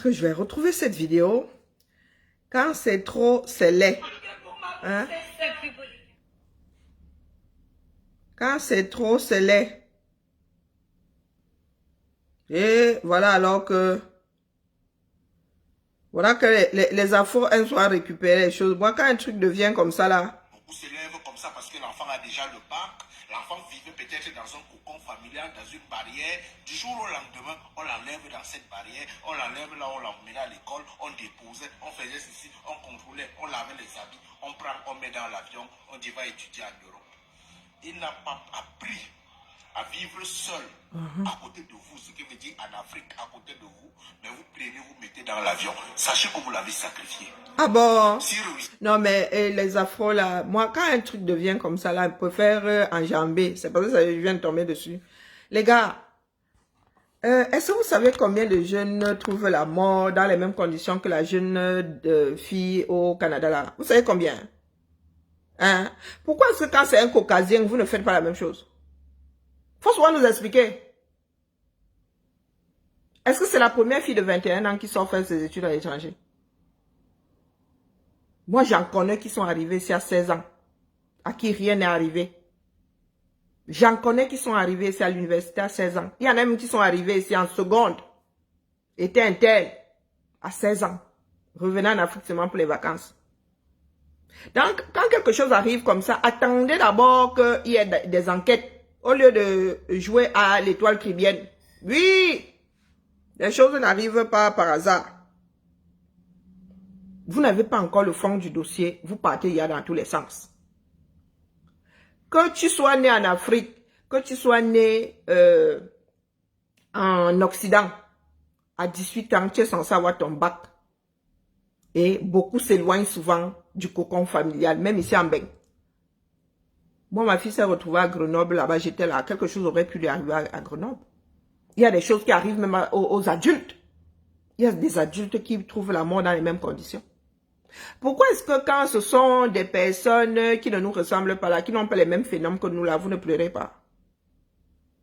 que je vais retrouver cette vidéo. Quand c'est trop, c'est laid. Hein? Quand c'est trop, c'est laid. Et voilà alors que... Voilà que les infos, elles soient récupérées, les choses. Moi, quand un truc devient comme ça, là... Beaucoup s'élèvent comme ça parce que l'enfant a déjà le bac. L'enfant vivait peut-être dans un cocon familial, dans une barrière. Du jour au lendemain, on l'enlève dans cette barrière. On l'enlève là, on l'emmenait à l'école. On déposait, on faisait ceci, on contrôlait, on lavait les habits. On prend, on met dans l'avion. On dit, va étudier en Europe. Il n'a pas appris à vivre seul à côté de vous, ce qui veut dire en Afrique, à côté de vous, mais vous prenez, vous mettez dans l'avion. Sachez que vous l'avez sacrifié. Ah bon? Si non, mais les afros, là, moi, quand un truc devient comme ça, là, je préfère enjamber. C'est parce que ça vient de tomber dessus. Les gars, est-ce que vous savez combien de jeunes trouvent la mort dans les mêmes conditions que la jeune fille au Canada, là? Vous savez combien? Hein? Pourquoi est-ce que quand c'est un caucasien, vous ne faites pas la même chose? Faut souvent nous expliquer. Est-ce que c'est la première fille de 21 ans qui sort faire ses études à l'étranger? Moi, j'en connais qui sont arrivés ici à 16 ans, à qui rien n'est arrivé. J'en connais qui sont arrivés ici à l'université à 16 ans. Il y en a même qui sont arrivés ici en seconde, étaient internes, à 16 ans, revenant en Afrique seulement pour les vacances. Donc, quand quelque chose arrive comme ça, attendez d'abord qu'il y ait des enquêtes, au lieu de jouer à l'étoile caribéenne. Oui, les choses n'arrivent pas par hasard. Vous n'avez pas encore le fond du dossier, vous partez il y a dans tous les sens. Que tu sois né en Afrique, que tu sois né en Occident, à 18 ans, tu es censé avoir ton bac. Et beaucoup s'éloignent souvent du cocon familial, même ici en Beng. Moi, ma fille s'est retrouvée à Grenoble, là-bas, j'étais là. Quelque chose aurait pu lui arriver à Grenoble. Il y a des choses qui arrivent même aux adultes. Il y a des adultes qui trouvent la mort dans les mêmes conditions. Pourquoi est-ce que quand ce sont des personnes qui ne nous ressemblent pas là, qui n'ont pas les mêmes phénomènes que nous là, vous ne pleurez pas?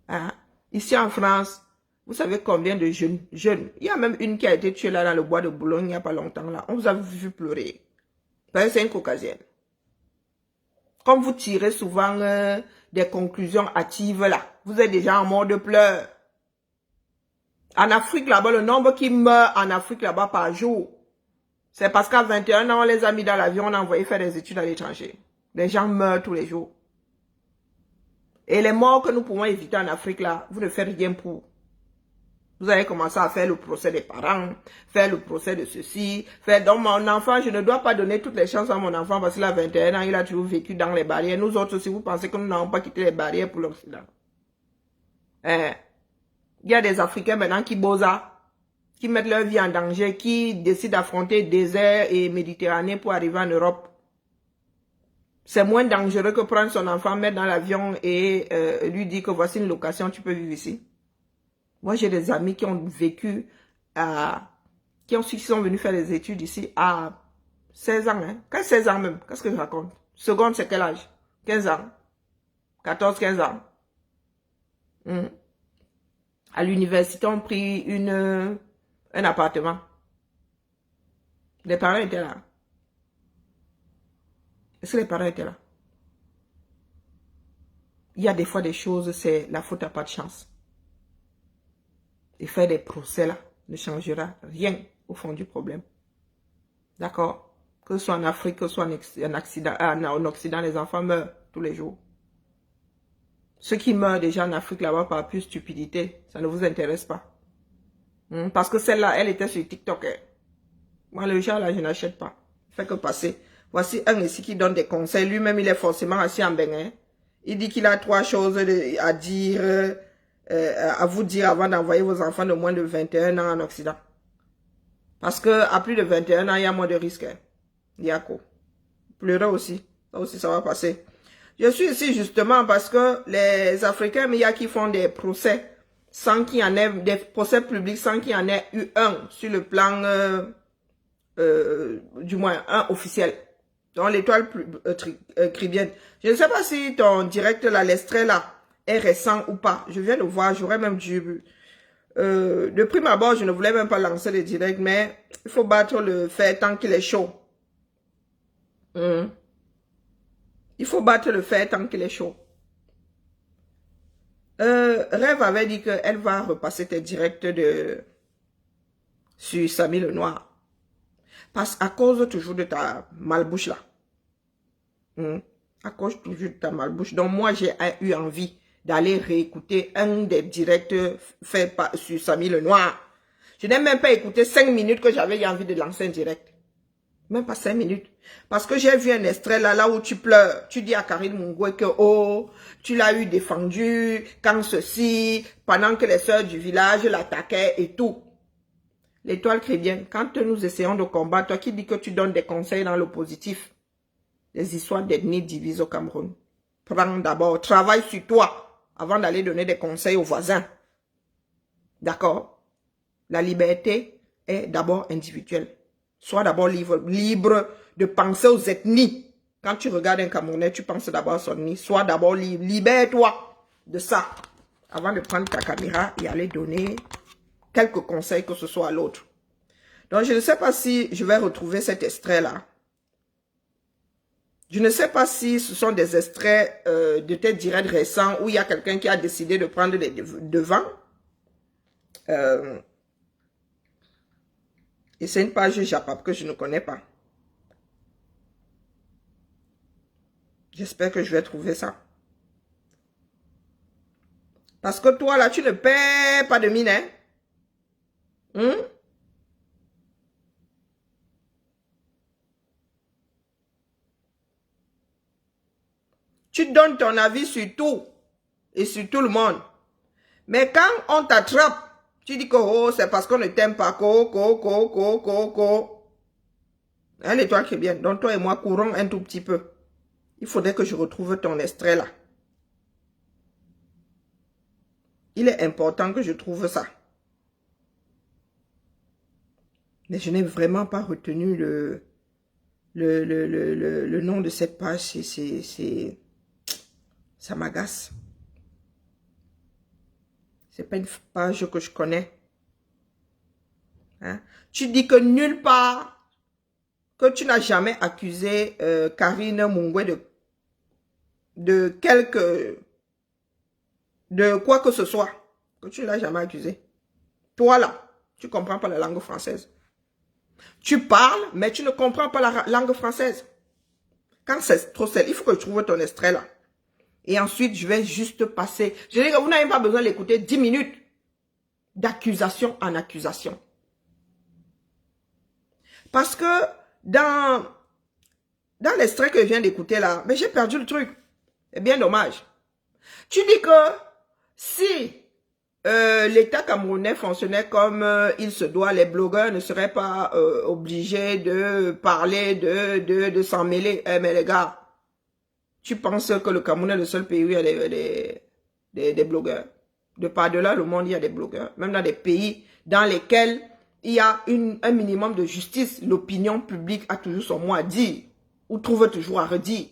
Hein? Ici en France, vous savez combien de jeunes, il y a même une qui a été tuée là dans le bois de Boulogne il n'y a pas longtemps là. On vous a vu pleurer. Parce que c'est une caucasienne. Comme vous tirez souvent des conclusions hâtives là, vous êtes déjà en mode de pleurs. En Afrique là-bas, le nombre qui meurt en Afrique là-bas par jour, c'est parce qu'à 21 ans, on les a mis dans l'avion, on a envoyé faire des études à l'étranger. Les gens meurent tous les jours. Et les morts que nous pouvons éviter en Afrique là, vous ne faites rien pour. Vous allez commencer à faire le procès des parents, faire le procès de ceci, faire donc mon enfant, je ne dois pas donner toutes les chances à mon enfant parce qu'il a 21 ans, il a toujours vécu dans les barrières. Nous autres, si vous pensez que nous n'avons pas quitté les barrières pour l'Occident. Il y a des Africains maintenant qui bossent, qui mettent leur vie en danger, qui décident d'affronter désert et Méditerranée pour arriver en Europe. C'est moins dangereux que prendre son enfant, mettre dans l'avion et lui dire que voici une location, tu peux vivre ici. Moi, j'ai des amis qui ont vécu, qui sont venus faire des études ici à 16 ans. Hein? 16 ans même, qu'est-ce que je raconte? Seconde, c'est quel âge? 15 ans. 14, 15 ans. À l'université, on a pris un appartement. Les parents étaient là. Est-ce que les parents étaient là? Il y a des fois des choses, c'est la faute à pas de chance. Et faire des procès là ne changera rien au fond du problème. D'accord? Que ce soit en Afrique, que ce soit en Occident, les enfants meurent tous les jours. Ceux qui meurent déjà en Afrique là-bas par pure stupidité, ça ne vous intéresse pas. Parce que celle-là, elle était sur TikTok. Hein. Moi, le genre là, je n'achète pas. Fait que passer. Voici un ici qui donne des conseils. Lui-même, il est forcément assis en Bénin. Il dit qu'il a 3 choses à dire, à vous dire avant d'envoyer vos enfants de moins de 21 ans en Occident. Parce que à plus de 21 ans, il y a moins de risques. Hein. Il y a quoi? Pleurer aussi. Ça aussi, ça va passer. Je suis ici justement parce que les Africains, mais il y a qui font des procès sans qu'il y en ait, des procès publics sans qu'il y en ait eu un sur le plan, du moins un officiel. Dans l'étoile caribéenne. Je ne sais pas si ton direct là, l'extrait là, est récent ou pas. Je viens de voir, j'aurais même dû de prime abord, je ne voulais même pas lancer le direct, mais il faut battre le fer tant qu'il est chaud. Il faut battre le fer tant qu'il est chaud. Rêve avait dit qu'elle va repasser tes directs sur Samy le Noir. Parce à cause toujours de ta malbouche là. À cause toujours de ta malbouche. Donc moi, j'ai eu envie d'aller réécouter un des directs faits sur Samy le Noir. Je n'ai même pas écouté 5 minutes que j'avais envie de lancer un direct. Même pas 5 minutes. Parce que j'ai vu un extrait là où tu pleures. Tu dis à Karine Mungwe que, oh, tu l'as eu défendu, quand ceci, pendant que les sœurs du village l'attaquaient et tout. L'étoile chrétienne, quand nous essayons de combattre, toi qui dis que tu donnes des conseils dans le positif, les histoires d'ethnie divisées au Cameroun. Prends d'abord, travaille sur toi avant d'aller donner des conseils aux voisins. D'accord? La liberté est d'abord individuelle. Sois d'abord libre de penser aux ethnies. Quand tu regardes un Camerounais, tu penses d'abord à son ethnie. Sois d'abord libre. Libère-toi de ça avant de prendre ta caméra et aller donner quelques conseils que ce soit à l'autre. Donc, je ne sais pas si je vais retrouver cet extrait-là. Je ne sais pas si ce sont des extraits de tes directs récents où il y a quelqu'un qui a décidé de prendre les devants. Et c'est une page Japap que je ne connais pas. J'espère que je vais trouver ça. Parce que toi, là, tu ne perds pas de mine, hein? Tu donnes ton avis sur tout et sur tout le monde. Mais quand on t'attrape, tu dis que oh, c'est parce qu'on ne t'aime pas. Hein, l'étoile qui est bien. Donc toi et moi, courons un tout petit peu. Il faudrait que je retrouve ton extrait là. Il est important que je trouve ça. Mais je n'ai vraiment pas retenu le nom de cette page. Ça m'agace. C'est pas une page que je connais. Hein? Tu dis que nulle part, que tu n'as jamais accusé Karine Mungwe de quoi que ce soit. Que tu ne l'as jamais accusé. Toi là, tu ne comprends pas la langue française. Tu parles, mais tu ne comprends pas la langue française. Quand c'est trop seul, il faut que je trouve ton extrait là. Et ensuite, je vais juste passer. Je dis que vous n'avez pas besoin d'écouter 10 minutes d'accusation en accusation. Parce que dans l'extrait que je viens d'écouter là, mais j'ai perdu le truc. C'est bien dommage. Tu dis que si l'État camerounais fonctionnait comme il se doit, les blogueurs ne seraient pas obligés de parler, de s'en mêler. Mais les gars, tu penses que le Cameroun est le seul pays où il y a des blogueurs. De par-delà le monde, il y a des blogueurs. Même dans des pays dans lesquels il y a un minimum de justice, l'opinion publique a toujours son mot à dire, ou trouve toujours à redire.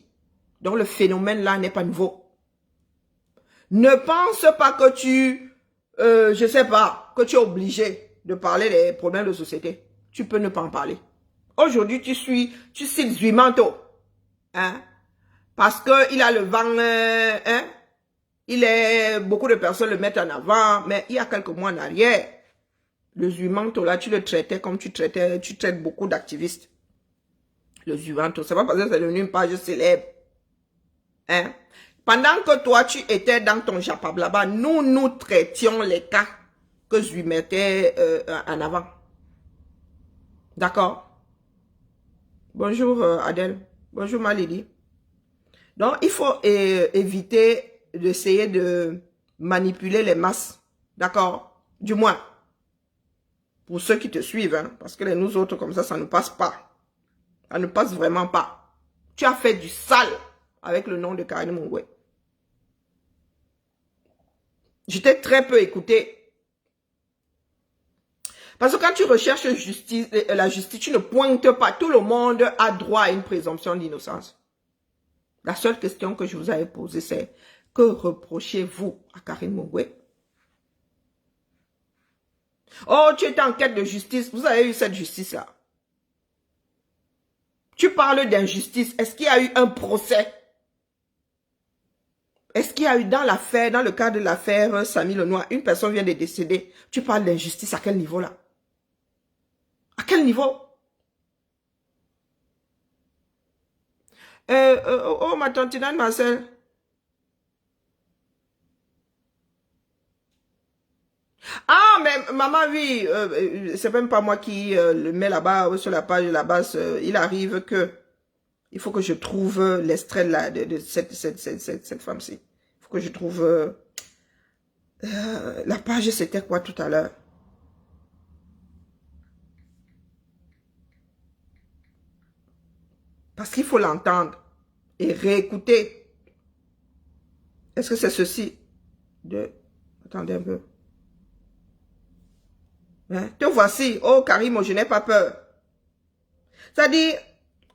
Donc le phénomène là n'est pas nouveau. Ne pense pas que je sais pas, que tu es obligé de parler des problèmes de société. Tu peux ne pas en parler. Aujourd'hui, tu cites Zuimanto. Hein? Parce qu'il a le vent, hein? Beaucoup de personnes le mettent en avant, mais il y a quelques mois en arrière, le Zuimanto là, tu le traitais comme tu traites beaucoup d'activistes. Le Zuimanto, c'est pas parce que c'est devenu une page célèbre. Hein? Pendant que toi, tu étais dans ton Japab là-bas, nous traitions les cas que je lui mettais en avant. D'accord? Bonjour Adèle. Bonjour Malidi. Donc, il faut éviter d'essayer de manipuler les masses. D'accord? Du moins, pour ceux qui te suivent. Hein, parce que nous autres, comme ça ne passe pas. Ça ne passe vraiment pas. Tu as fait du sale avec le nom de Karine Mungwe. J'étais très peu écouté. Parce que quand tu recherches la justice, tu ne pointes pas. Tout le monde a droit à une présomption d'innocence. La seule question que je vous avais posée, c'est que reprochez-vous à Karine Mungwe? Oh, tu étais en quête de justice. Vous avez eu cette justice-là. Tu parles d'injustice. Est-ce qu'il y a eu un procès? Est-ce qu'il y a eu dans l'affaire, dans le cadre de l'affaire Samy Lenoir, une personne vient de décéder? Tu parles d'injustice à quel niveau là? À quel niveau? Oh, ma tante Marcel. Ah, mais maman, oui, c'est même pas moi qui le mets là-bas, sur la page là-bas. Il arrive que il faut que je trouve l'extrait de cette femme-ci. Il faut que je trouve la page, c'était quoi tout à l'heure? Parce qu'il faut l'entendre et réécouter. Est-ce que c'est ceci? Attendez un peu. Hein? Te voici. Oh, Karim, je n'ai pas peur. C'est-à-dire,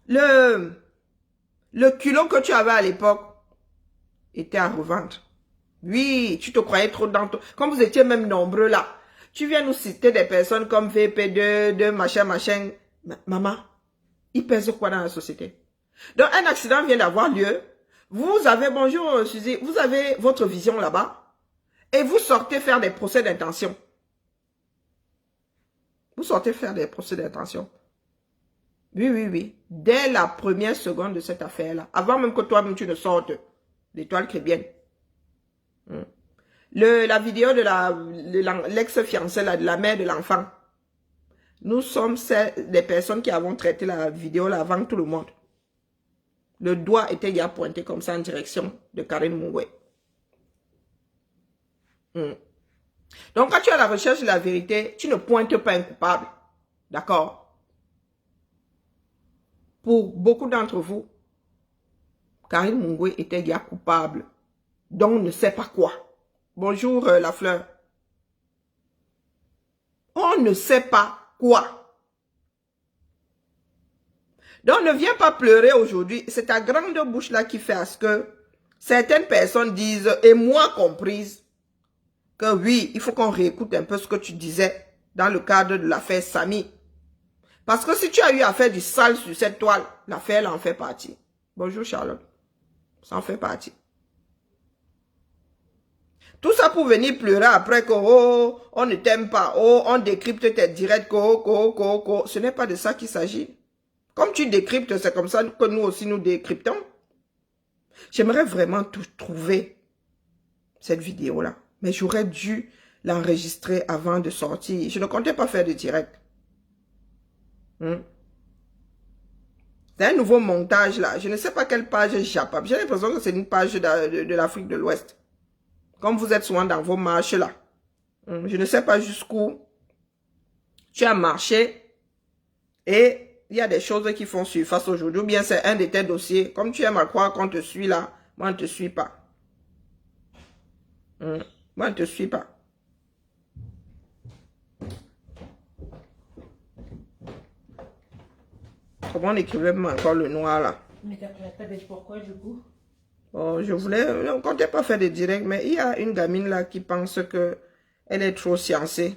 le culot que tu avais à l'époque était à revendre. Oui, tu te croyais trop dans toi. Comme vous étiez même nombreux là. Tu viens nous citer des personnes comme VP2, de machin. Maman, ils pèsent quoi dans la société? Donc, un accident vient d'avoir lieu. Vous avez, bonjour Suzy, vous avez votre vision là-bas. Et vous sortez faire des procès d'intention. Vous sortez faire des procès d'intention. Oui. Dès la première seconde de cette affaire-là. Avant même que toi-même tu ne sortes. L'étoile chrétienne. La vidéo de l'ex-fiancée, de la mère de l'enfant. Nous sommes des personnes qui avons traité la vidéo là avant tout le monde. Le doigt était déjà pointé comme ça en direction de Karim Moué. Donc quand tu es à la recherche de la vérité, tu ne pointes pas un coupable. D'accord? Pour beaucoup d'entre vous, Karim Moué était déjà coupable. Donc on ne sait pas quoi. Bonjour la fleur. On ne sait pas quoi. Donc ne viens pas pleurer aujourd'hui. C'est ta grande bouche là qui fait à ce que certaines personnes disent, et moi comprise, que oui, il faut qu'on réécoute un peu ce que tu disais dans le cadre de l'affaire Samy. Parce que si tu as eu à faire du sale sur cette toile, l'affaire en fait partie. Bonjour Charlotte. Ça en fait partie. Tout ça pour venir pleurer après que, oh, on ne t'aime pas, oh, on décrypte tes directs, Ce n'est pas de ça qu'il s'agit. Comme tu décryptes, c'est comme ça que nous aussi nous décryptons. J'aimerais vraiment trouver cette vidéo-là. Mais j'aurais dû l'enregistrer avant de sortir. Je ne comptais pas faire de direct. C'est un nouveau montage là. Je ne sais pas quelle page j'appelle. J'ai l'impression que c'est une page de l'Afrique de l'Ouest. Comme vous êtes souvent dans vos marches là. Je ne sais pas jusqu'où tu as marché et il y a des choses qui font surface aujourd'hui. Ou bien c'est un de tes dossiers. Comme tu aimes à croire qu'on te suit là, moi on ne te suis pas. Moi on ne te suis pas. Comment on écrivait encore le noir là? Mais t'as dit pourquoi du coup? Oh, je voulais, on ne comptait pas faire de direct, mais il y a une gamine là qui pense que elle est trop sciencée.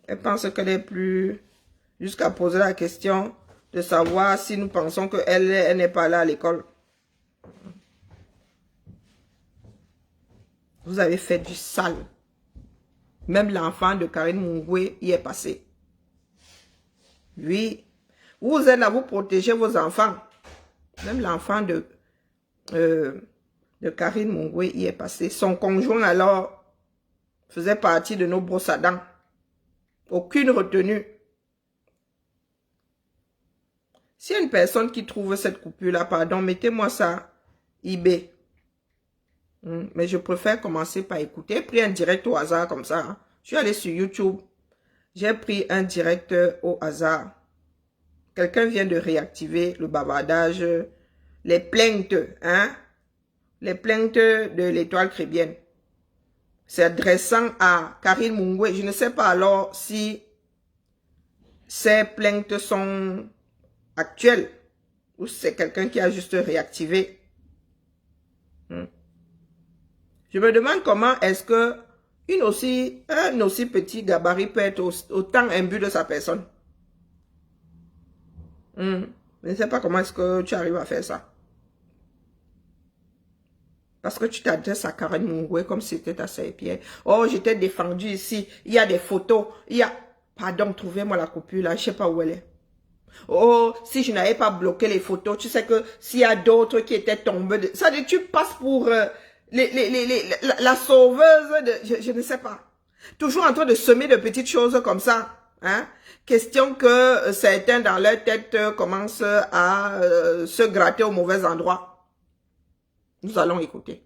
Elle pense qu'elle est plus, jusqu'à poser la question de savoir si nous pensons qu'elle n'est pas là à l'école. Vous avez fait du sale. Même l'enfant de Karim Moué y est passé. Oui. Vous êtes là, vous protégez vos enfants. Même l'enfant de Karim Moué y est passé. Son conjoint alors faisait partie de nos brosses à dents. Aucune retenue. S'il y a une personne qui trouve cette coupure-là, pardon, mettez-moi ça, eBay. Mais je préfère commencer par écouter. J'ai pris un direct au hasard comme ça. Hein. Je suis allé sur YouTube. J'ai pris un direct au hasard. Quelqu'un vient de réactiver le bavardage, les plaintes, hein? Les plaintes de l'étoile chrétienne. S'adressant à Karim Moué. Je ne sais pas alors si ces plaintes sont actuelles ou c'est quelqu'un qui a juste réactivé. Je Je me demande comment est-ce que un aussi petit gabarit peut être autant imbu de sa personne. Je ne sais pas comment est-ce que tu arrives à faire ça. Parce que tu t'adresses à Karen Mungwe comme si c'était ta serpillère. Oh, j'étais défendue ici. Il y a des photos. Il y a... Pardon, trouvez-moi la coupure là. Je ne sais pas où elle est. Oh, si je n'avais pas bloqué les photos, tu sais que s'il y a d'autres qui étaient tombés... Ça veut dire tu passes pour la sauveuse de... Je ne sais pas. Toujours en train de semer de petites choses comme ça. Hein? Question que certains dans leur tête commencent à se gratter au mauvais endroit. Nous allons écouter.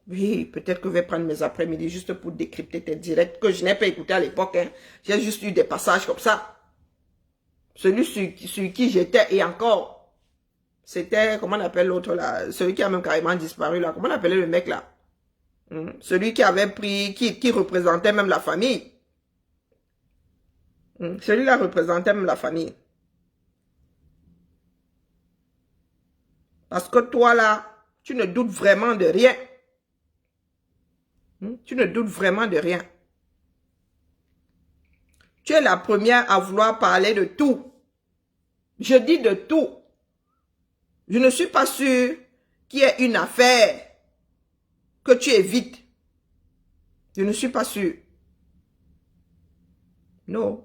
Oui, peut-être que je vais prendre mes après-midi juste pour décrypter tes directs que je n'ai pas écouté à l'époque. Hein. J'ai juste eu des passages comme ça. Celui sur qui j'étais et encore. C'était, comment on appelle l'autre là? Celui qui a même carrément disparu là. Comment on appelait le mec là? Celui qui avait pris, qui représentait même la famille. Celui-là représentait même la famille. Parce que toi là, tu ne doutes vraiment de rien. Tu ne doutes vraiment de rien. Tu es la première à vouloir parler de tout. Je dis de tout. Je ne suis pas sûre qu'il y ait une affaire que tu évites. Je ne suis pas sûre. Non.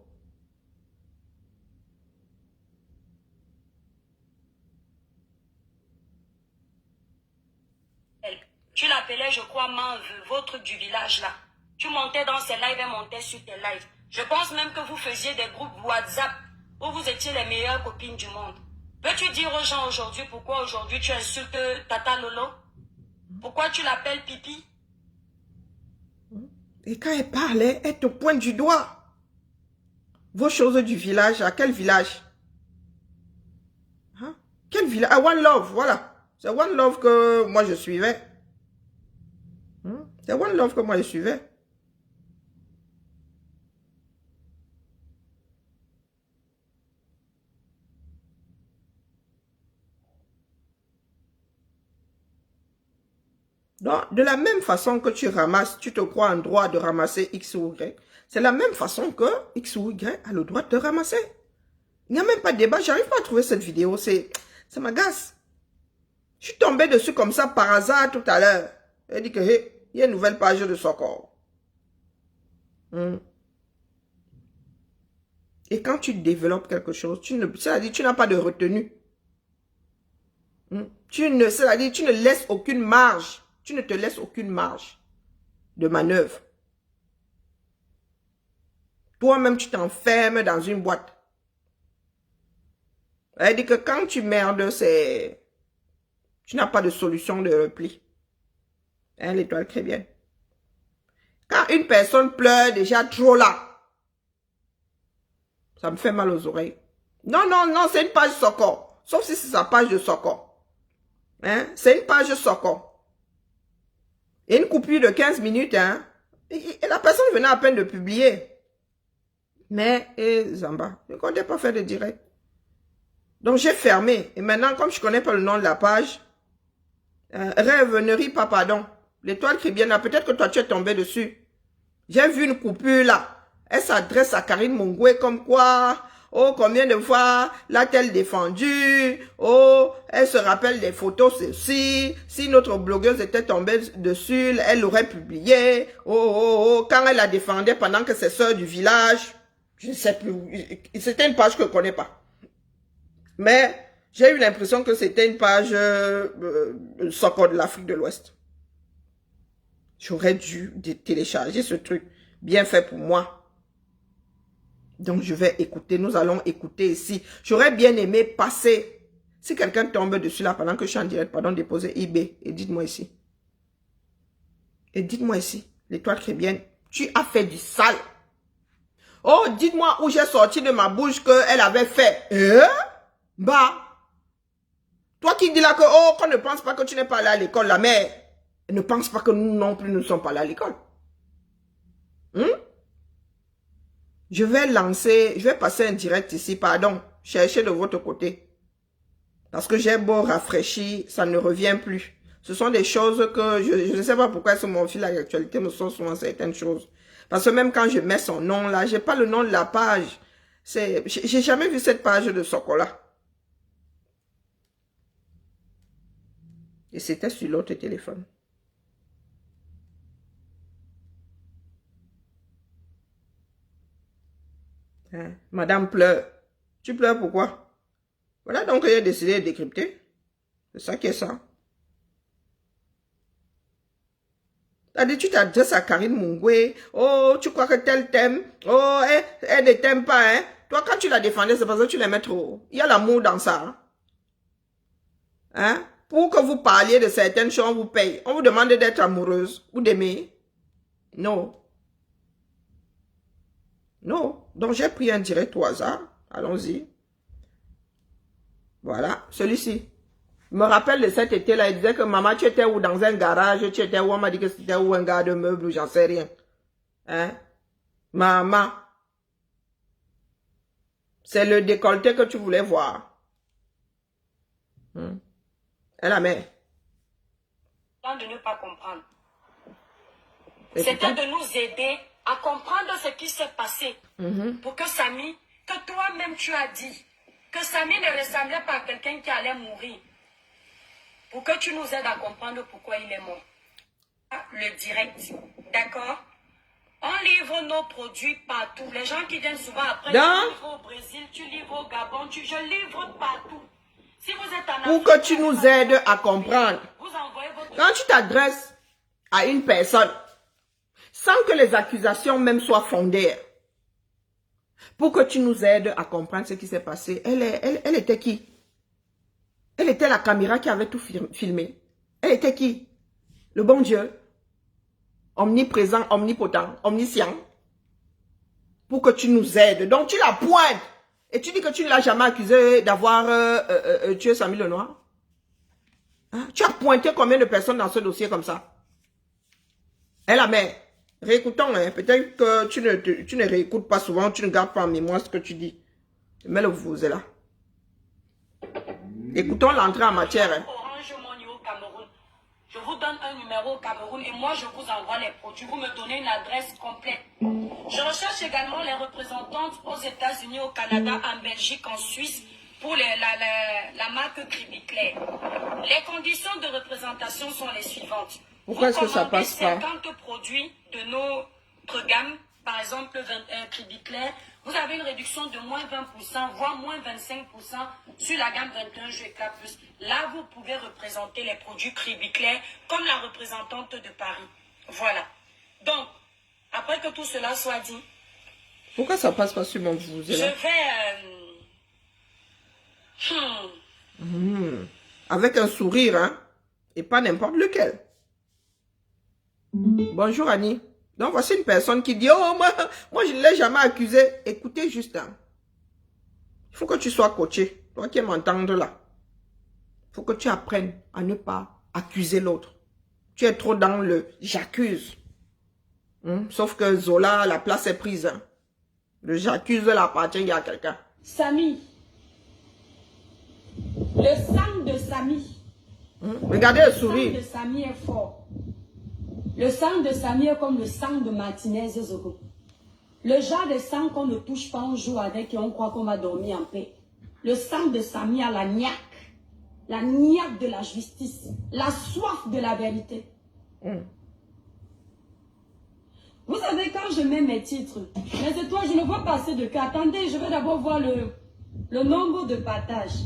Tu l'appelais, je crois, votre du village là. Tu montais dans ses lives et montais sur tes lives. Je pense même que vous faisiez des groupes WhatsApp où vous étiez les meilleures copines du monde. Peux-tu dire aux gens aujourd'hui pourquoi aujourd'hui tu insultes Tata Lolo? Pourquoi tu l'appelles Pipi? Et quand elle parlait, elle te pointe du doigt. Vos choses du village, à quel village? Hein? Quel village? Ah, One Love, voilà. C'est One Love que moi je suivais. C'est One Love que moi je suivais. Donc, de la même façon que tu ramasses, tu te crois en droit de ramasser X ou Y, c'est la même façon que X ou Y a le droit de te ramasser. Il n'y a même pas de débat, j'arrive pas à trouver cette vidéo, ça m'agace. Je suis tombée dessus comme ça par hasard tout à l'heure. Elle dit que, hey, il y a une nouvelle page de Socor. Et quand tu développes quelque chose, c'est-à-dire tu n'as pas de retenue. C'est-à-dire tu ne laisses aucune marge. Tu ne te laisses aucune marge de manœuvre. Toi-même, tu t'enfermes dans une boîte. Elle dit que quand tu merdes, tu n'as pas de solution de repli. Hein, l'étoile très bien. Quand une personne pleure déjà trop là, ça me fait mal aux oreilles. Non, non, non, c'est une page Socor. Sauf si c'est sa page de Socor. Hein? C'est une page Socor. Et une coupure de 15 minutes, hein. Et la personne venait à peine de publier. Mais, Zamba, je ne comptais pas faire de direct. Donc, j'ai fermé. Et maintenant, comme je ne connais pas le nom de la page, Rêve, ne ris pas, pardon. L'étoile Cribienne, peut-être que toi, tu es tombé dessus. J'ai vu une coupure là. Elle s'adresse à Karine Mungwe comme quoi... Oh, combien de fois l'a-t-elle défendue? Oh, elle se rappelle des photos, ceci. Si notre blogueuse était tombée dessus, elle l'aurait publié. Oh, quand elle la défendait pendant que ses soeurs du village, je ne sais plus. C'était une page que je ne connais pas. Mais j'ai eu l'impression que c'était une page Socor de l'Afrique de l'Ouest. J'aurais dû télécharger ce truc. Bien fait pour moi. Donc, je vais écouter. Nous allons écouter ici. J'aurais bien aimé passer. Si quelqu'un tombe dessus là pendant que je suis en direct, pardon, déposer eBay. Et dites-moi ici. Et dites-moi ici. L'étoile chrétienne, tu as fait du sale. Oh, dites-moi où j'ai sorti de ma bouche qu'elle avait fait. Bah. Toi qui dis là que, oh, qu'on ne pense pas que tu n'es pas allé à l'école, la mère ne pense pas que nous non plus ne sommes pas allés à l'école. Je vais passer un direct ici, pardon. Cherchez de votre côté. Parce que j'ai beau rafraîchir, ça ne revient plus. Ce sont des choses que je ne sais pas pourquoi sur mon fil à l'actualité me sont souvent certaines choses. Parce que même quand je mets son nom là, j'ai pas le nom de la page. J'ai jamais vu cette page de Sokola. Et c'était sur l'autre téléphone. Hein? Madame pleure. Tu pleures pourquoi? Voilà donc j'ai décidé de décrypter. C'est ça qui est ça. T'as dit, tu t'adresses à Karine Mungwe. Oh, tu crois que tel t'aime. Oh, elle ne t'aime pas, hein. Toi, quand tu la défendais, c'est parce que tu l'aimais trop. Il y a l'amour dans ça. Hein? Pour que vous parliez de certaines choses, on vous paye. On vous demande d'être amoureuse ou d'aimer. Non. Non. Donc, j'ai pris un direct au hasard. Allons-y. Voilà, celui-ci. Je me rappelle de cet été-là, il disait que maman, tu étais où dans un garage, tu étais où, on m'a dit que c'était où un gars de meubles, j'en sais rien. Hein? Maman. C'est le décolleté que tu voulais voir. Elle la met. De ne pas comprendre. C'était de nous aider à comprendre ce qui s'est passé. Pour que Samy, que toi-même tu as dit, que Samy ne ressemblait pas à quelqu'un qui allait mourir. Pour que tu nous aides à comprendre pourquoi il est mort. Le direct, d'accord? On livre nos produits partout. Les gens qui viennent souvent après, tu livres au Brésil, tu livres au Gabon, je livre partout. Si vous êtes en Afrique, pour que tu nous aides à comprendre. Vous envoyez votre... Quand tu t'adresses à une personne, sans que les accusations même soient fondées, pour que tu nous aides à comprendre ce qui s'est passé, elle était qui? Elle était la caméra qui avait tout filmé. Elle était qui? Le bon Dieu. Omniprésent, omnipotent, omniscient. Pour que tu nous aides. Donc tu la pointes. Et tu dis que tu ne l'as jamais accusé d'avoir tué Samy Lenoir. Hein? Tu as pointé combien de personnes dans ce dossier comme ça? Elle la met. Réécoutons. Hein? Peut-être que tu ne réécoutes pas souvent. Tu ne gardes pas en mémoire ce que tu dis. Mets-le vous est là. Écoutons l'entrée en matière. Hein. Orange Money au Cameroun. Je vous donne un numéro au Cameroun et moi je vous envoie les produits. Vous me donnez une adresse complète. Je recherche également les représentantes aux États-Unis, au Canada, en Belgique, en Suisse pour la marque Cribiclair. Les conditions de représentation sont les suivantes. Pourquoi est-ce que ça passe pas? 50 produits de notre gamme, par exemple Cribiclair, vous avez une réduction de moins 20%, voire moins 25% sur la gamme 21 Jeux Éclat Plus. Là, vous pouvez représenter les produits Cribiclair comme la représentante de Paris. Voilà. Donc, après que tout cela soit dit, pourquoi ça passe pas sur mon vous je vais... Avec un sourire, hein? Et pas n'importe lequel. Bonjour Annie. Donc voici une personne qui dit, oh moi je ne l'ai jamais accusé. Écoutez juste, hein. Il faut que tu sois coaché. Toi qui m'entends là. Il faut que tu apprennes à ne pas accuser l'autre. Tu es trop dans le j'accuse. Sauf que Zola, la place est prise. Hein. Le j'accuse appartient à quelqu'un. Samy. Le sang de Samy. Regardez le sourire. Le sang de Samy est fort. Le sang de Samy est comme le sang de Martinez Zogo. Le genre de sang qu'on ne touche pas, on joue avec et on croit qu'on va dormir en paix. Le sang de Samy a la niaque de la justice, la soif de la vérité. Vous savez, quand je mets mes titres, mais c'est toi, je ne vois pas assez de cas. Attendez, je vais d'abord voir le nombre de partages.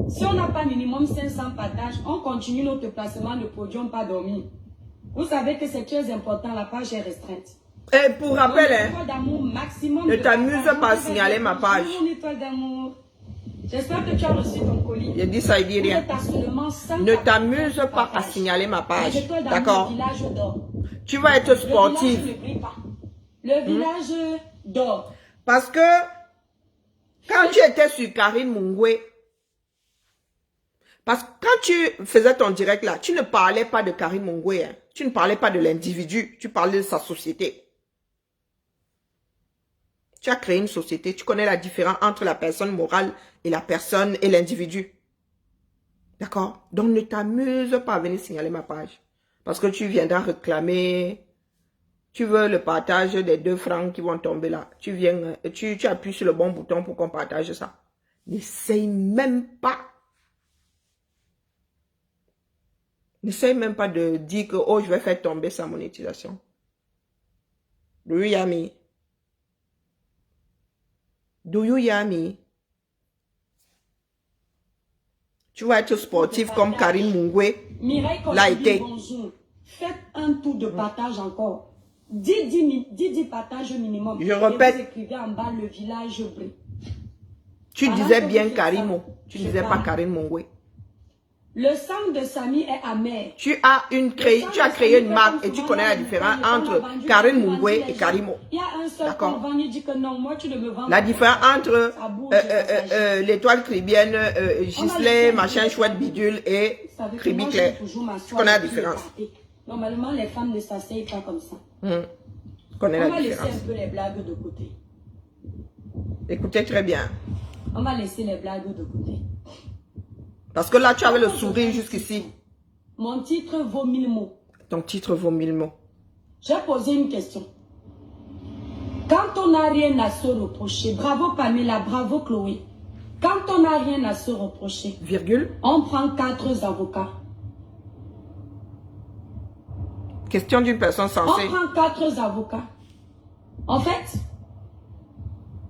Si on n'a pas minimum 500 partages, on continue notre placement de produits, on ne pas dormir. Vous savez que c'est très important, la page est restreinte. Et pour rappel, hein, ne t'amuse pas à signaler ma page. J'espère que tu as reçu ton colis. Je dis ça, il dit rien. Ne t'amuse pas à signaler ma page. D'accord? Tu vas être sportive. Le village dort. Parce que quand tu étais sur Karine Mungwe, parce que quand tu faisais ton direct là, tu ne parlais pas de Karine Mungwe. Hein. Tu ne parlais pas de l'individu. Tu parlais de sa société. Tu as créé une société. Tu connais la différence entre la personne morale et la personne et l'individu. D'accord? Donc, ne t'amuse pas à venir signaler ma page. Parce que tu viendras réclamer. Tu veux le partage des 2 francs qui vont tomber là. Tu viens, tu appuies sur le bon bouton pour qu'on partage ça. N'essaye même pas. N'essaye même pas de dire que, oh, je vais faire tomber sa monétisation. Do you hear me? Do you hear me? Tu vas être sportif comme Karine Mungwe l'a été. Bonjour. Faites un tour de partage encore. 10 partages minimum. Je répète. Et vous écrivez en bas le village brille. Tu disais bien Karimo. Tu disais pas Karine Mungwe. Le sang de Samy est amer. Tu as créé une marque et tu connais la différence entre Karine Mungwe et Karimo. Il y a un seul D'accord. qui dit que non, moi tu ne me vends La pas. différence entre l'étoile cribienne, Gisley, machin chouette bidule et Kribi Claire. Tu connais la différence. Normalement, les femmes ne s'asseyent pas comme ça. Tu connais la On va laisser différence. un peu les blagues de côté. Écoutez très bien. On va laisser les blagues de côté. Parce que là, tu avais le sourire jusqu'ici. Mon titre vaut 1000 mots. Ton titre vaut 1000 mots. J'ai posé une question. Quand on n'a rien à se reprocher, bravo Pamela, bravo Chloé. Quand on n'a rien à se reprocher, Virgule. on prend 4 avocats. Question d'une personne sensée. On prend 4 avocats. En fait,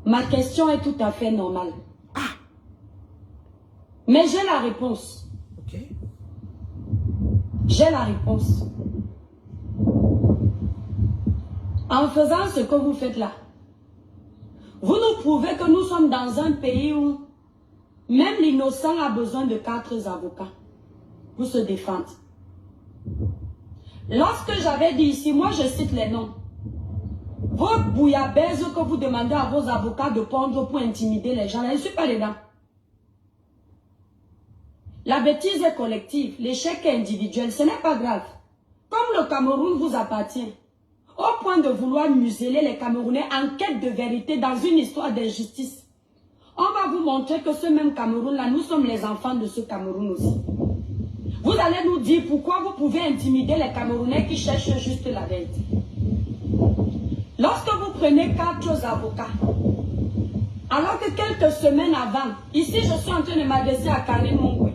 ma question est tout à fait normale. Mais j'ai la réponse. Ok. J'ai la réponse. En faisant ce que vous faites là, vous nous prouvez que nous sommes dans un pays où même l'innocent a besoin de 4 avocats pour se défendre. Lorsque j'avais dit ici, moi je cite les noms. Vos bouillabaisse que vous demandez à vos avocats de pondre pour intimider les gens, je ne suis pas dedans. La bêtise est collective, l'échec est individuel, ce n'est pas grave. Comme le Cameroun vous appartient, au point de vouloir museler les Camerounais en quête de vérité dans une histoire d'injustice, on va vous montrer que ce même Cameroun-là, nous sommes les enfants de ce Cameroun aussi. Vous allez nous dire pourquoi vous pouvez intimider les Camerounais qui cherchent juste la vérité. Lorsque vous prenez 4 avocats, alors que quelques semaines avant, ici je suis en train de m'adresser à Karine Mungwe,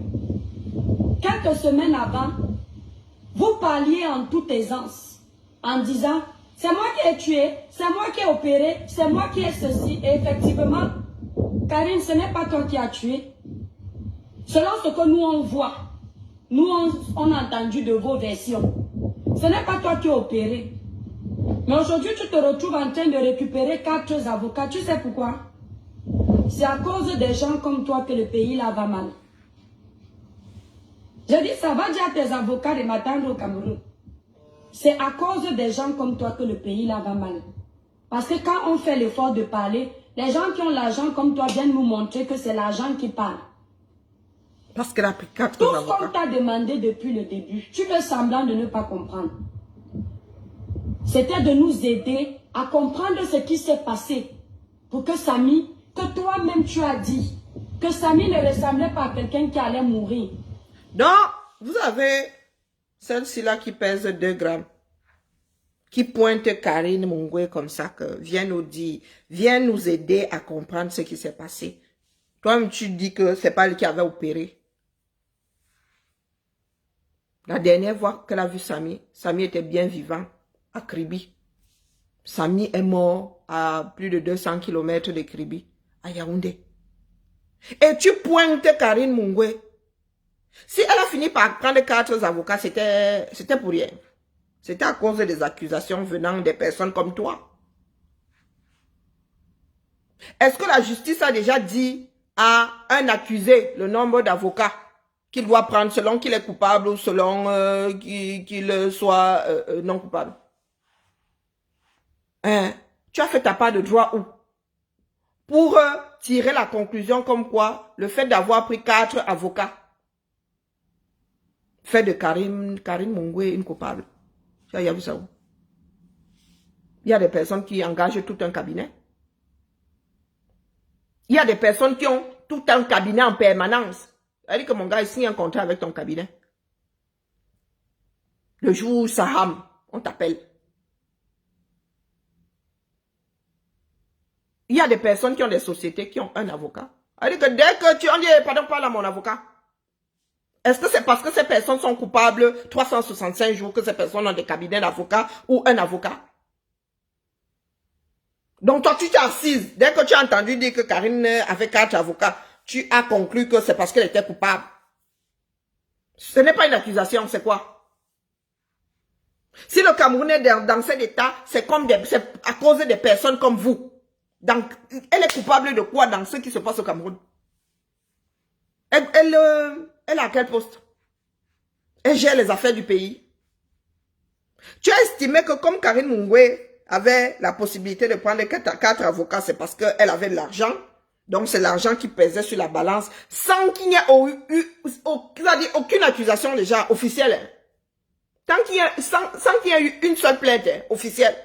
quelques semaines avant, vous parliez en toute aisance, en disant, c'est moi qui ai tué, c'est moi qui ai opéré, c'est moi qui ai ceci. Et effectivement, Karine, ce n'est pas toi qui as tué. Selon ce que nous on voit, nous on a entendu de vos versions. Ce n'est pas toi qui as opéré. Mais aujourd'hui, tu te retrouves en train de récupérer 4 avocats. Tu sais pourquoi? C'est à cause des gens comme toi que le pays là va mal. Je dis, ça va dire à tes avocats de m'attendre au Cameroun. C'est à cause des gens comme toi que le pays là va mal. Parce que quand on fait l'effort de parler, les gens qui ont l'argent comme toi viennent nous montrer que c'est l'argent qui parle. Parce qu'elle a pris 4 Tout ce avocats. qu'on t'a demandé depuis le début, tu fais semblant de ne pas comprendre. C'était de nous aider à comprendre ce qui s'est passé. Pour que Samy, que toi-même tu as dit, que Samy ne ressemblait pas à quelqu'un qui allait mourir. Donc, vous avez celle-ci là qui pèse 2 grammes. Qui pointe Karine Mungwe comme ça, que viens nous dire, viens nous aider à comprendre ce qui s'est passé. Toi-même, tu dis que c'est pas lui qui avait opéré. La dernière fois qu'elle a vu Samy, Samy était bien vivant à Kribi. Samy est mort à plus de 200 km de Kribi, à Yaoundé. Et tu pointes Karine Mungwe. Si elle a fini par prendre 4 avocats, c'était pour rien. C'était à cause des accusations venant des personnes comme toi. Est-ce que la justice a déjà dit à un accusé le nombre d'avocats qu'il doit prendre selon qu'il est coupable ou selon qu'il soit non coupable? Hein? Tu as fait ta part de droit où? Pour tirer la conclusion comme quoi le fait d'avoir pris 4 avocats fait de Karine Mungwe une coupable. Tu as vu ça où? Il y a des personnes qui engagent tout un cabinet. Il y a des personnes qui ont tout un cabinet en permanence. Elle dit que mon gars, il signe un contrat avec ton cabinet. Le jour où ça rame, on t'appelle. Il y a des personnes qui ont des sociétés qui ont un avocat. Elle dit que dès que tu en dis, pardon, parle à mon avocat. Est-ce que c'est parce que ces personnes sont coupables 365 jours que ces personnes ont des cabinets d'avocats ou un avocat? Donc toi, tu t'es assise. Dès que tu as entendu dire que Karine avait 4 avocats, tu as conclu que c'est parce qu'elle était coupable. Ce n'est pas une accusation, c'est quoi? Si le Cameroun est dans cet état, c'est à cause des personnes comme vous. Donc, elle est coupable de quoi dans ce qui se passe au Cameroun? Elle a quel poste? Elle gère les affaires du pays. Tu as estimé que comme Karine Mungwe avait la possibilité de prendre 4 avocats, c'est parce qu'elle avait de l'argent. Donc, c'est l'argent qui pesait sur la balance sans qu'il n'y ait aucune accusation déjà officielle. Sans qu'il y ait eu une seule plainte officielle.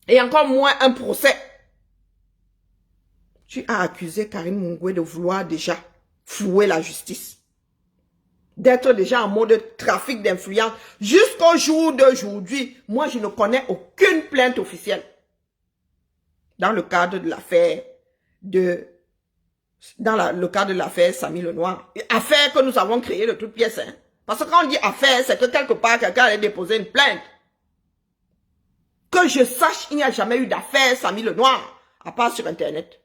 Et encore moins un procès. Tu as accusé Karine Mungwe de vouloir déjà flouer la justice. D'être déjà en mode trafic d'influence. Jusqu'au jour d'aujourd'hui, moi je ne connais aucune plainte officielle. Dans le cadre de l'affaire le cadre de l'affaire Samy Lenoir. Affaire que nous avons créée de toutes pièces. Hein. Parce que quand on dit affaire, c'est que quelque part, quelqu'un allait déposer une plainte. Que je sache, il n'y a jamais eu d'affaire Samy Lenoir, à part sur Internet.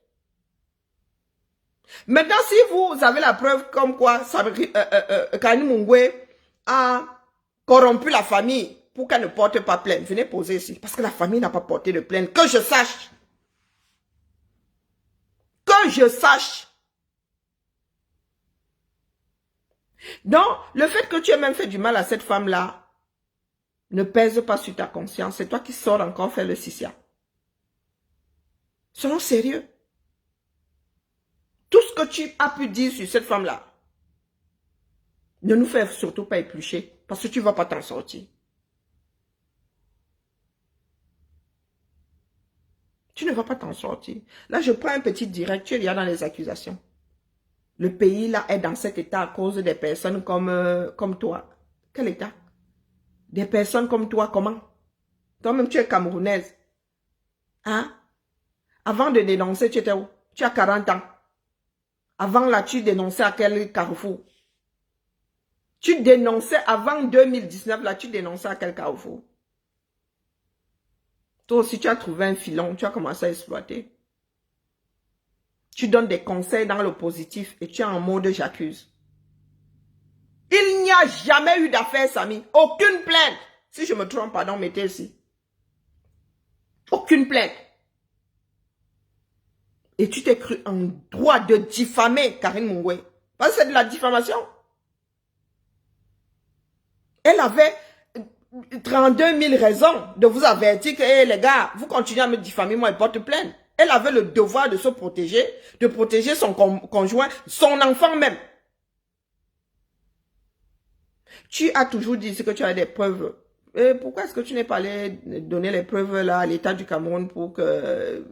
Maintenant, si vous avez la preuve comme quoi Karine Mungwe a corrompu la famille pour qu'elle ne porte pas plainte, venez poser ici. Parce que la famille n'a pas porté de plainte. Que je sache. Que je sache. Donc, le fait que tu aies même fait du mal à cette femme-là ne pèse pas sur ta conscience. C'est toi qui sors encore faire le sissia. Soyons sérieux. Tout ce que tu as pu dire sur cette femme-là, ne nous fais surtout pas éplucher, parce que tu ne vas pas t'en sortir. Tu ne vas pas t'en sortir. Là, je prends un petit direct, tu es là dans les accusations. Le pays, là, est dans cet état à cause des personnes comme toi. Quel état? Des personnes comme toi, comment? Toi-même, tu es camerounaise. Hein? Avant de dénoncer, tu étais où? Tu as 40 ans. Avant là, tu dénonçais à quel carrefour? Tu dénonçais avant 2019, là, tu dénonçais à quel carrefour? Toi aussi, tu as trouvé un filon, tu as commencé à exploiter. Tu donnes des conseils dans le positif et tu es en mode j'accuse. Il n'y a jamais eu d'affaire, Samy. Aucune plainte. Si je me trompe, pardon, mettez ici. Aucune plainte. Et tu t'es cru en droit de diffamer Karine Mungwe. Parce que c'est de la diffamation. Elle avait 32 000 raisons de vous avertir que, hey, les gars, vous continuez à me diffamer, moi, elle porte plainte. Elle avait le devoir de se protéger, de protéger son conjoint, son enfant même. Tu as toujours dit que tu as des preuves. Et pourquoi est-ce que tu n'es pas allé donner les preuves là à l'État du Cameroun pour que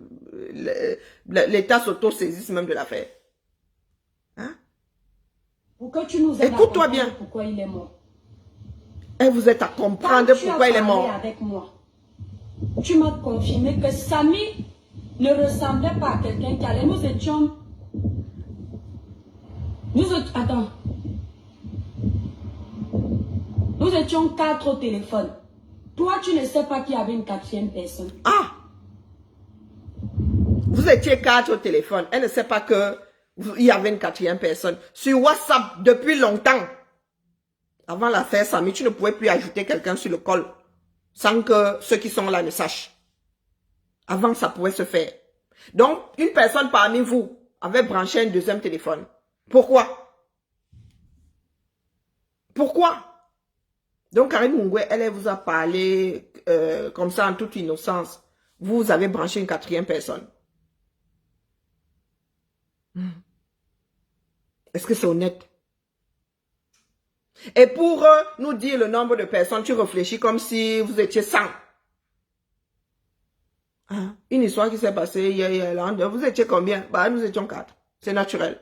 l'État s'auto-saisisse même de l'affaire? Hein? Pour que tu nous aides écoute-toi bien. Pourquoi il est mort. Et vous êtes à comprendre pourquoi il est mort. Avec moi, tu m'as confirmé que Samy ne ressemblait pas à quelqu'un qui allait. Nous étions... Attends. Nous étions 4 au téléphone. Toi, tu ne sais pas qu'il y avait une 4e personne. Ah! Vous étiez 4 au téléphone. Elle ne sait pas qu'il y avait une 4e personne. Sur WhatsApp, depuis longtemps. Avant l'affaire Samy, tu ne pouvais plus ajouter quelqu'un sur le call. Sans que ceux qui sont là ne sachent. Avant, ça pouvait se faire. Donc, une personne parmi vous avait branché un 2e téléphone. Pourquoi? Pourquoi? Donc, Karine Mungwe, elle vous a parlé comme ça en toute innocence. Vous avez branché une 4e personne. Est-ce que c'est honnête? Et pour nous dire le nombre de personnes, tu réfléchis comme si vous étiez 100. Hein? Une histoire qui s'est passée hier, vous étiez combien? Bah, nous étions 4. C'est naturel.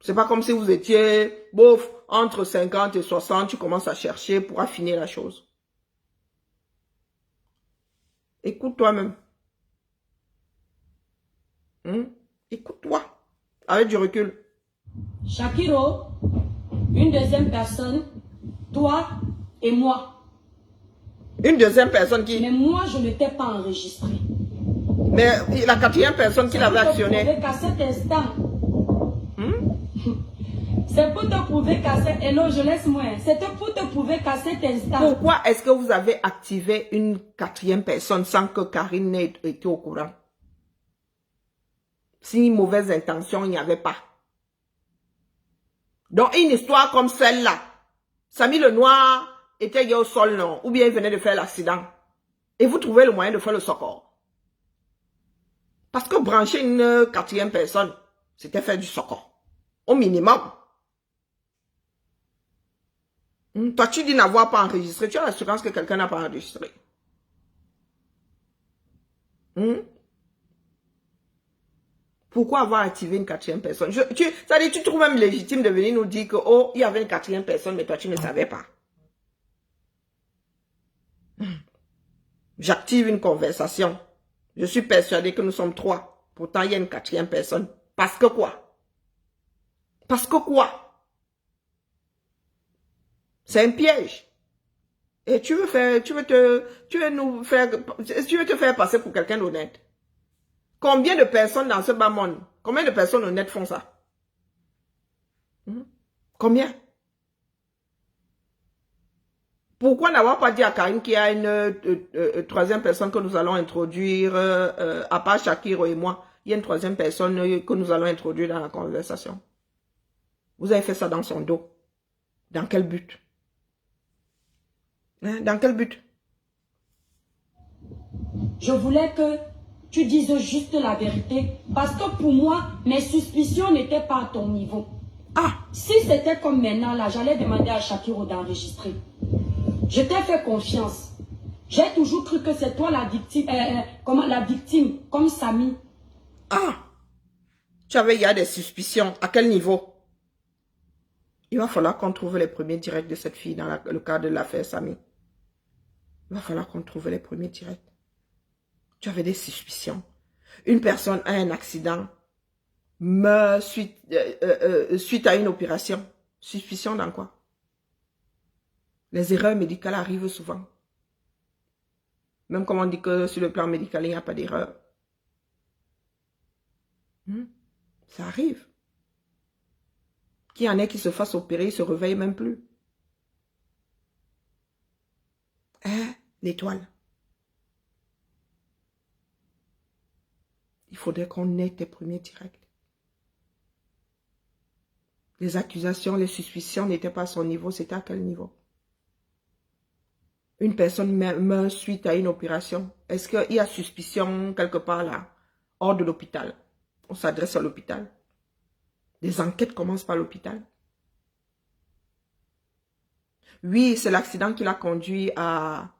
C'est pas comme si vous étiez, bof, entre 50 et 60, tu commences à chercher pour affiner la chose. Écoute toi-même. Écoute-toi. Avec du recul. Shakiro, une deuxième personne, toi et moi. Une deuxième personne qui... Mais moi, je ne t'ai pas enregistré. Mais la quatrième personne qui l'avait actionné. Qu'à cet instant. C'est pour te prouver qu'à cet... Hello, je laisse moi. C'est pour te prouver qu'à cet instant. Pourquoi est-ce que vous avez activé une quatrième personne sans que Karine n'ait été au courant? Si une mauvaise intention, il n'y avait pas. Donc, une histoire comme celle-là, Samy le Noir était au sol, non? Ou bien il venait de faire l'accident. Et vous trouvez le moyen de faire le secours. Parce que brancher une quatrième personne, c'était faire du secours. Au minimum. Toi, tu dis n'avoir pas enregistré. Tu as l'assurance que quelqu'un n'a pas enregistré. Pourquoi avoir activé une quatrième personne? C'est-à-dire, tu trouves même légitime de venir nous dire que, oh, il y avait une quatrième personne, mais toi, tu ne savais pas. J'active une conversation. Je suis persuadée que nous sommes 3. Pourtant, il y a une quatrième personne. Parce que quoi? Parce que quoi? C'est un piège. Et tu veux te faire passer pour quelqu'un d'honnête. Combien de personnes dans ce bas monde, combien de personnes honnêtes font ça? Combien? Pourquoi n'avoir pas dit à Karine qu'il y a une troisième personne que nous allons introduire, à part Shakiro et moi, il y a une troisième personne que nous allons introduire dans la conversation. Vous avez fait ça dans son dos. Dans quel but? Dans quel but? Je voulais que tu dises juste la vérité. Parce que pour moi, mes suspicions n'étaient pas à ton niveau. Ah! Si c'était comme maintenant, là, j'allais demander à Shakiro d'enregistrer. Je t'ai fait confiance. J'ai toujours cru que c'est toi la victime, comme Samy. Ah! Il y a des suspicions. À quel niveau? Il va falloir qu'on trouve les premiers directs de cette fille dans le cadre de l'affaire Samy. Il va falloir qu'on trouve les premiers directs. Tu avais des suspicions. Une personne a un accident, meurt suite à une opération. Suspicion dans quoi? Les erreurs médicales arrivent souvent. Même comme on dit que sur le plan médical, il n'y a pas d'erreur. Ça arrive. Qu'il y en ait qui se fassent opérer, ils ne se réveillent même plus. L'étoile. Il faudrait qu'on ait tes premiers directs. Les accusations, les suspicions n'étaient pas à son niveau, c'était à quel niveau? Une personne meurt suite à une opération. Est-ce qu'il y a suspicion quelque part là, hors de l'hôpital? On s'adresse à l'hôpital. Les enquêtes commencent par l'hôpital. Oui, c'est l'accident qui l'a conduit à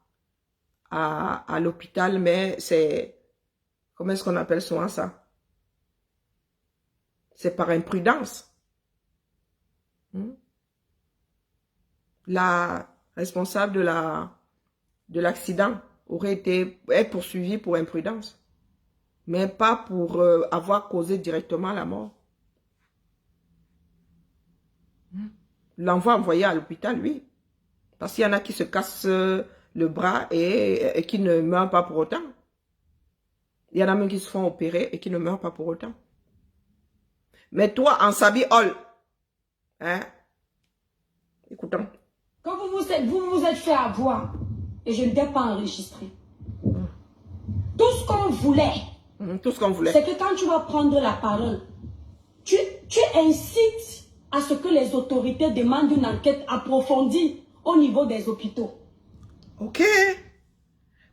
l'hôpital, mais c'est... Comment est-ce qu'on appelle souvent ça? C'est par imprudence. La responsable de l'accident est poursuivie pour imprudence, mais pas pour avoir causé directement la mort. L'envoi envoyé à l'hôpital, oui. Parce qu'il y en a qui se cassent le bras et qui ne meurent pas pour autant. Il y en a même qui se font opérer et qui ne meurent pas pour autant. Mais toi, en Sabi Hall, écoutons. Quand vous vous êtes fait avoir, et je ne t'ai pas enregistré. Tout ce qu'on voulait, c'est que quand tu vas prendre la parole, tu incites à ce que les autorités demandent une enquête approfondie au niveau des hôpitaux. Ok.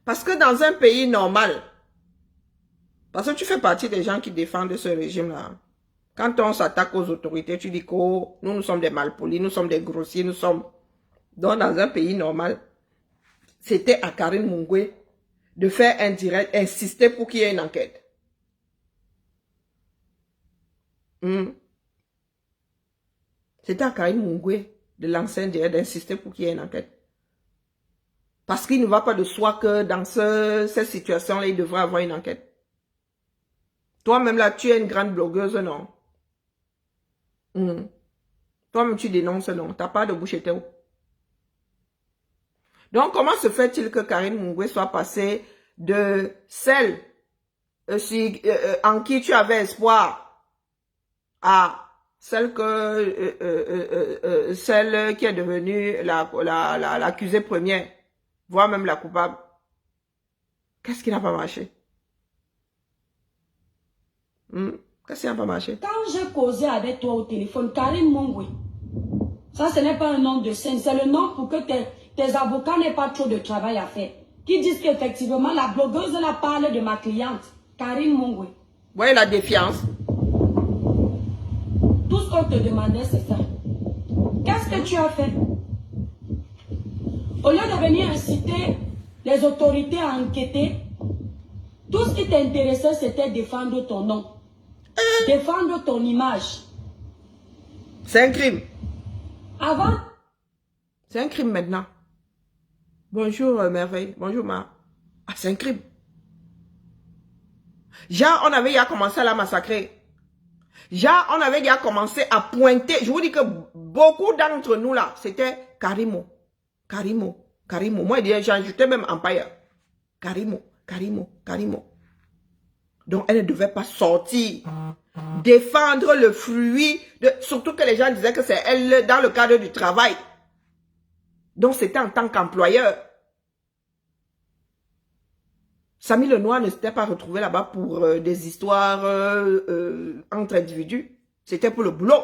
Parce que dans un pays normal, parce que tu fais partie des gens qui défendent ce régime-là. Quand on s'attaque aux autorités, tu dis que nous sommes des malpolis, nous sommes des grossiers, nous sommes... Donc, dans un pays normal, c'était à Karine Mungwe de faire un direct, insister pour qu'il y ait une enquête. C'était à Karim Mungwe de l'ancien d'insister pour qu'il y ait une enquête. Parce qu'il ne va pas de soi que dans cette situation-là, il devrait avoir une enquête. Toi-même là, tu es une grande blogueuse, non? Toi-même, tu dénonces, non? T'as pas de bouche et où? Donc, comment se fait-il que Karim Mungwe soit passé de celle en qui tu avais espoir à celle qui est devenue l'accusée première, voire même la coupable? Qu'est-ce qui n'a pas marché? Qu'est-ce qui n'a pas marché? Quand j'ai causé avec toi au téléphone, Karim Mungwe, ça ce n'est pas un nom de scène, c'est le nom pour que tes avocats n'aient pas trop de travail à faire. Qui disent qu'effectivement la blogueuse là parle de ma cliente, Karim Mungwe. Voyez la défiance. Tout ce qu'on te demandait, c'est ça. Qu'est-ce que tu as fait? Au lieu de venir inciter les autorités à enquêter, tout ce qui t'intéressait, c'était défendre ton nom. Défendre ton image. C'est un crime. Avant, C'est un crime maintenant. Bonjour Merveille. Bonjour Ma. Ah, c'est un crime. Genre, on avait déjà commencé à la massacrer. Genre, on avait déjà commencé à pointer. Je vous dis que beaucoup d'entre nous là, c'était Karimo. Karimo. Karimo. Moi, j'ajoutais même Empire. Karimo. Karimo. Karimo. Donc, elle ne devait pas sortir. Défendre le fruit. Surtout que les gens disaient que c'est elle dans le cadre du travail. Donc, c'était en tant qu'employeur. Samy Lenoir ne s'était pas retrouvé là-bas pour des histoires entre individus. C'était pour le boulot.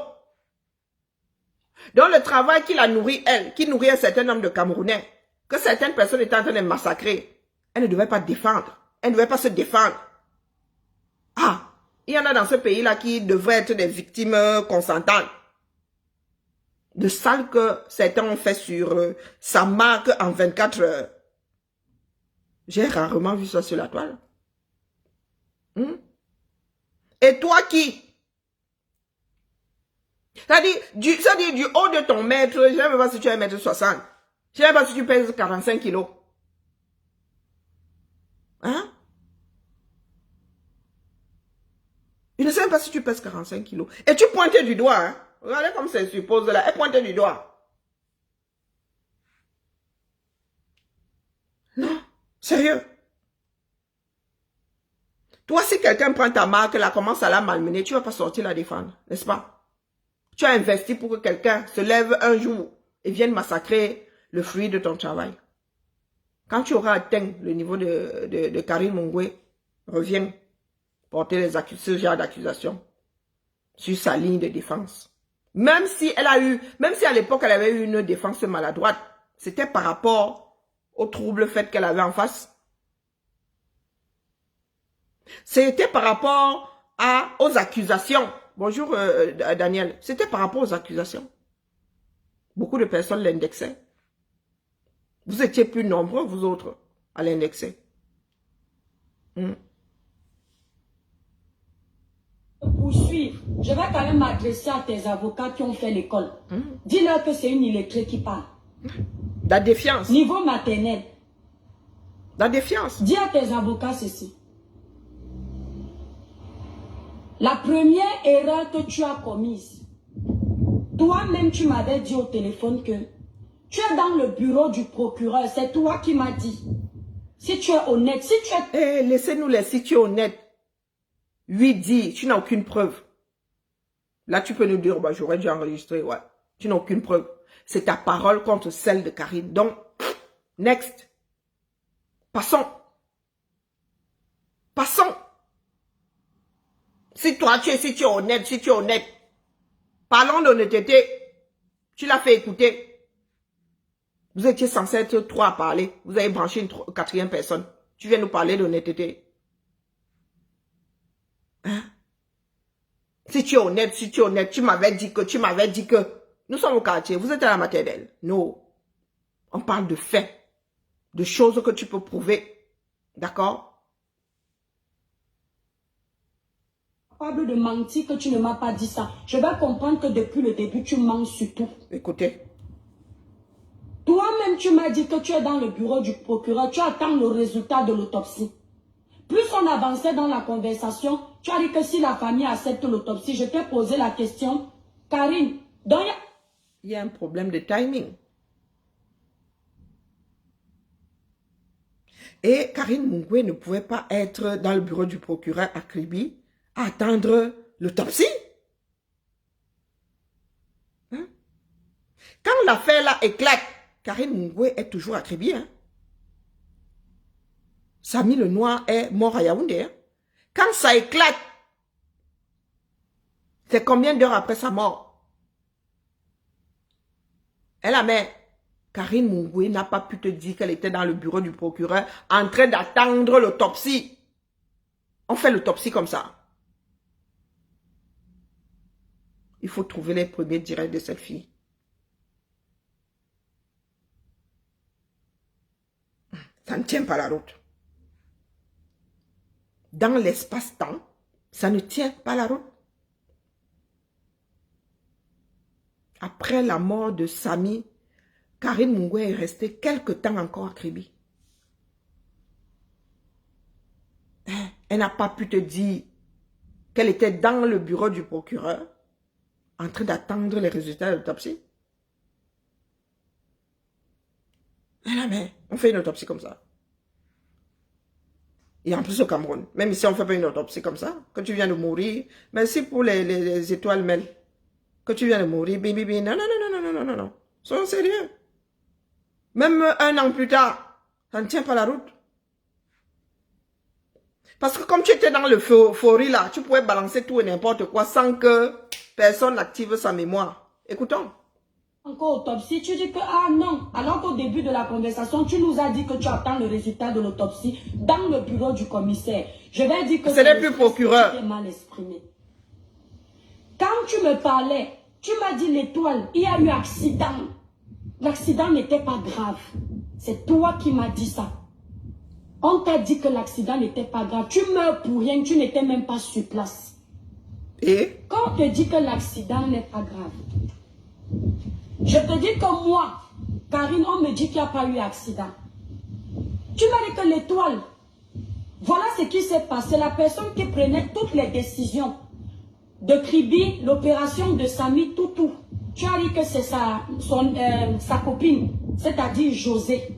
Donc, le travail qui la nourrit, elle, qui nourrit un certain nombre de Camerounais, que certaines personnes étaient en train de massacrer, elle ne devait pas défendre. Elle ne devait pas se défendre. Ah, il y en a dans ce pays-là qui devraient être des victimes consentantes. De sales que certains ont fait sur sa marque en 24 heures. J'ai rarement vu ça sur la toile. Et toi qui? C'est-à-dire, du haut de ton mètre, je ne sais même pas si tu es 1m60. Je ne sais même pas si tu pèses 45 kilos. Hein? Je ne sais même pas si tu pèses 45 kilos. Et tu pointes du doigt, hein? Regardez comme ça suppose là. Elle pointe du doigt. Non, sérieux. Toi, si quelqu'un prend ta marque, la commence à la malmener, tu ne vas pas sortir la défendre, n'est-ce pas? Tu as investi pour que quelqu'un se lève un jour et vienne massacrer le fruit de ton travail. Quand tu auras atteint le niveau de Karim Mungwe, reviens porter ce genre d'accusation sur sa ligne de défense. Même si à l'époque elle avait eu une défense maladroite, c'était par rapport au trouble fait qu'elle avait en face. C'était par rapport aux accusations. Bonjour Daniel. C'était par rapport aux accusations. Beaucoup de personnes l'indexaient. Vous étiez plus nombreux, vous autres, à l'indexer. Poursuivre. Je vais quand même m'adresser à tes avocats qui ont fait l'école. Dis-leur que c'est une illettrée qui parle. La défiance. Niveau maternel. La défiance. Dis à tes avocats ceci. La première erreur que tu as commise, toi-même tu m'avais dit au téléphone que tu es dans le bureau du procureur, c'est toi qui m'as dit. Si tu es honnête, si tu es... laissez-nous les si tu es honnête. Lui dit, tu n'as aucune preuve. Là, tu peux nous dire, bah, j'aurais dû enregistrer, ouais. Tu n'as aucune preuve. C'est ta parole contre celle de Karine. Donc, next. Passons. Passons. Si tu es honnête. Parlons d'honnêteté. Tu l'as fait écouter. Vous étiez censé être trois à parler. Vous avez branché une quatrième personne. Tu viens nous parler d'honnêteté. Hein? Si tu es honnête, tu m'avais dit que. Nous sommes au quartier, vous êtes à la maternelle. Non. On parle de faits. De choses que tu peux prouver. D'accord? capable de mentir que tu ne m'as pas dit ça. Je vais comprendre que depuis le début, tu mens sur tout. Écoutez. Toi-même, tu m'as dit que tu es dans le bureau du procureur. Tu attends le résultat de l'autopsie. Plus on avançait dans la conversation, tu as dit que si la famille accepte l'autopsie, je t'ai posé la question, Karine, il y a un problème de timing. Et Karine Mungwe ne pouvait pas être dans le bureau du procureur à Kribi à attendre l'autopsie. Hein? Quand l'affaire là éclate, Karine Mungwe est toujours à Kribi. Hein? Samy Lenoir est mort à Yaoundé. Hein? Quand ça éclate, c'est combien d'heures après sa mort? Et la mère, Karine Mungwe n'a pas pu te dire qu'elle était dans le bureau du procureur en train d'attendre l'autopsie. On fait l'autopsie comme ça. Il faut trouver les premiers directs de cette fille. Ça ne tient pas la route. Dans l'espace-temps, ça ne tient pas la route. Après la mort de Samy, Karine Mungwe est restée quelque temps encore à Kribi. Elle n'a pas pu te dire qu'elle était dans le bureau du procureur en train d'attendre les résultats de l'autopsie. Mais on fait une autopsie comme ça. Et en plus au Cameroun, même ici on ne fait pas une autopsie comme ça. Quand tu viens de mourir, merci pour les étoiles Mel. Quand tu viens de mourir, bim, bim, bim, non, non, non, non, non, non, non, non. Soyons sérieux. Même un an plus tard, ça ne tient pas la route. Parce que comme tu étais dans le fori là, tu pouvais balancer tout et n'importe quoi sans que personne n'active sa mémoire. Écoutons. Encore autopsie, tu dis que ah non, alors qu'au début de la conversation, tu nous as dit que tu attends le résultat de l'autopsie dans le bureau du commissaire. Je vais dire que ce n'est plus procureur. Tu t'es mal exprimé. Quand tu me parlais, tu m'as dit l'étoile, il y a eu accident. L'accident n'était pas grave. C'est toi qui m'as dit ça. On t'a dit que l'accident n'était pas grave. Tu meurs pour rien, tu n'étais même pas sur place. Et quand on te dit que l'accident n'est pas grave, je te dis que moi, Karine, on me dit qu'il n'y a pas eu accident. Tu m'as dit que l'étoile, voilà ce qui s'est passé. La personne qui prenait toutes les décisions de Kribi, l'opération de Samy, tout. Tu as dit que c'est sa copine, c'est-à-dire José.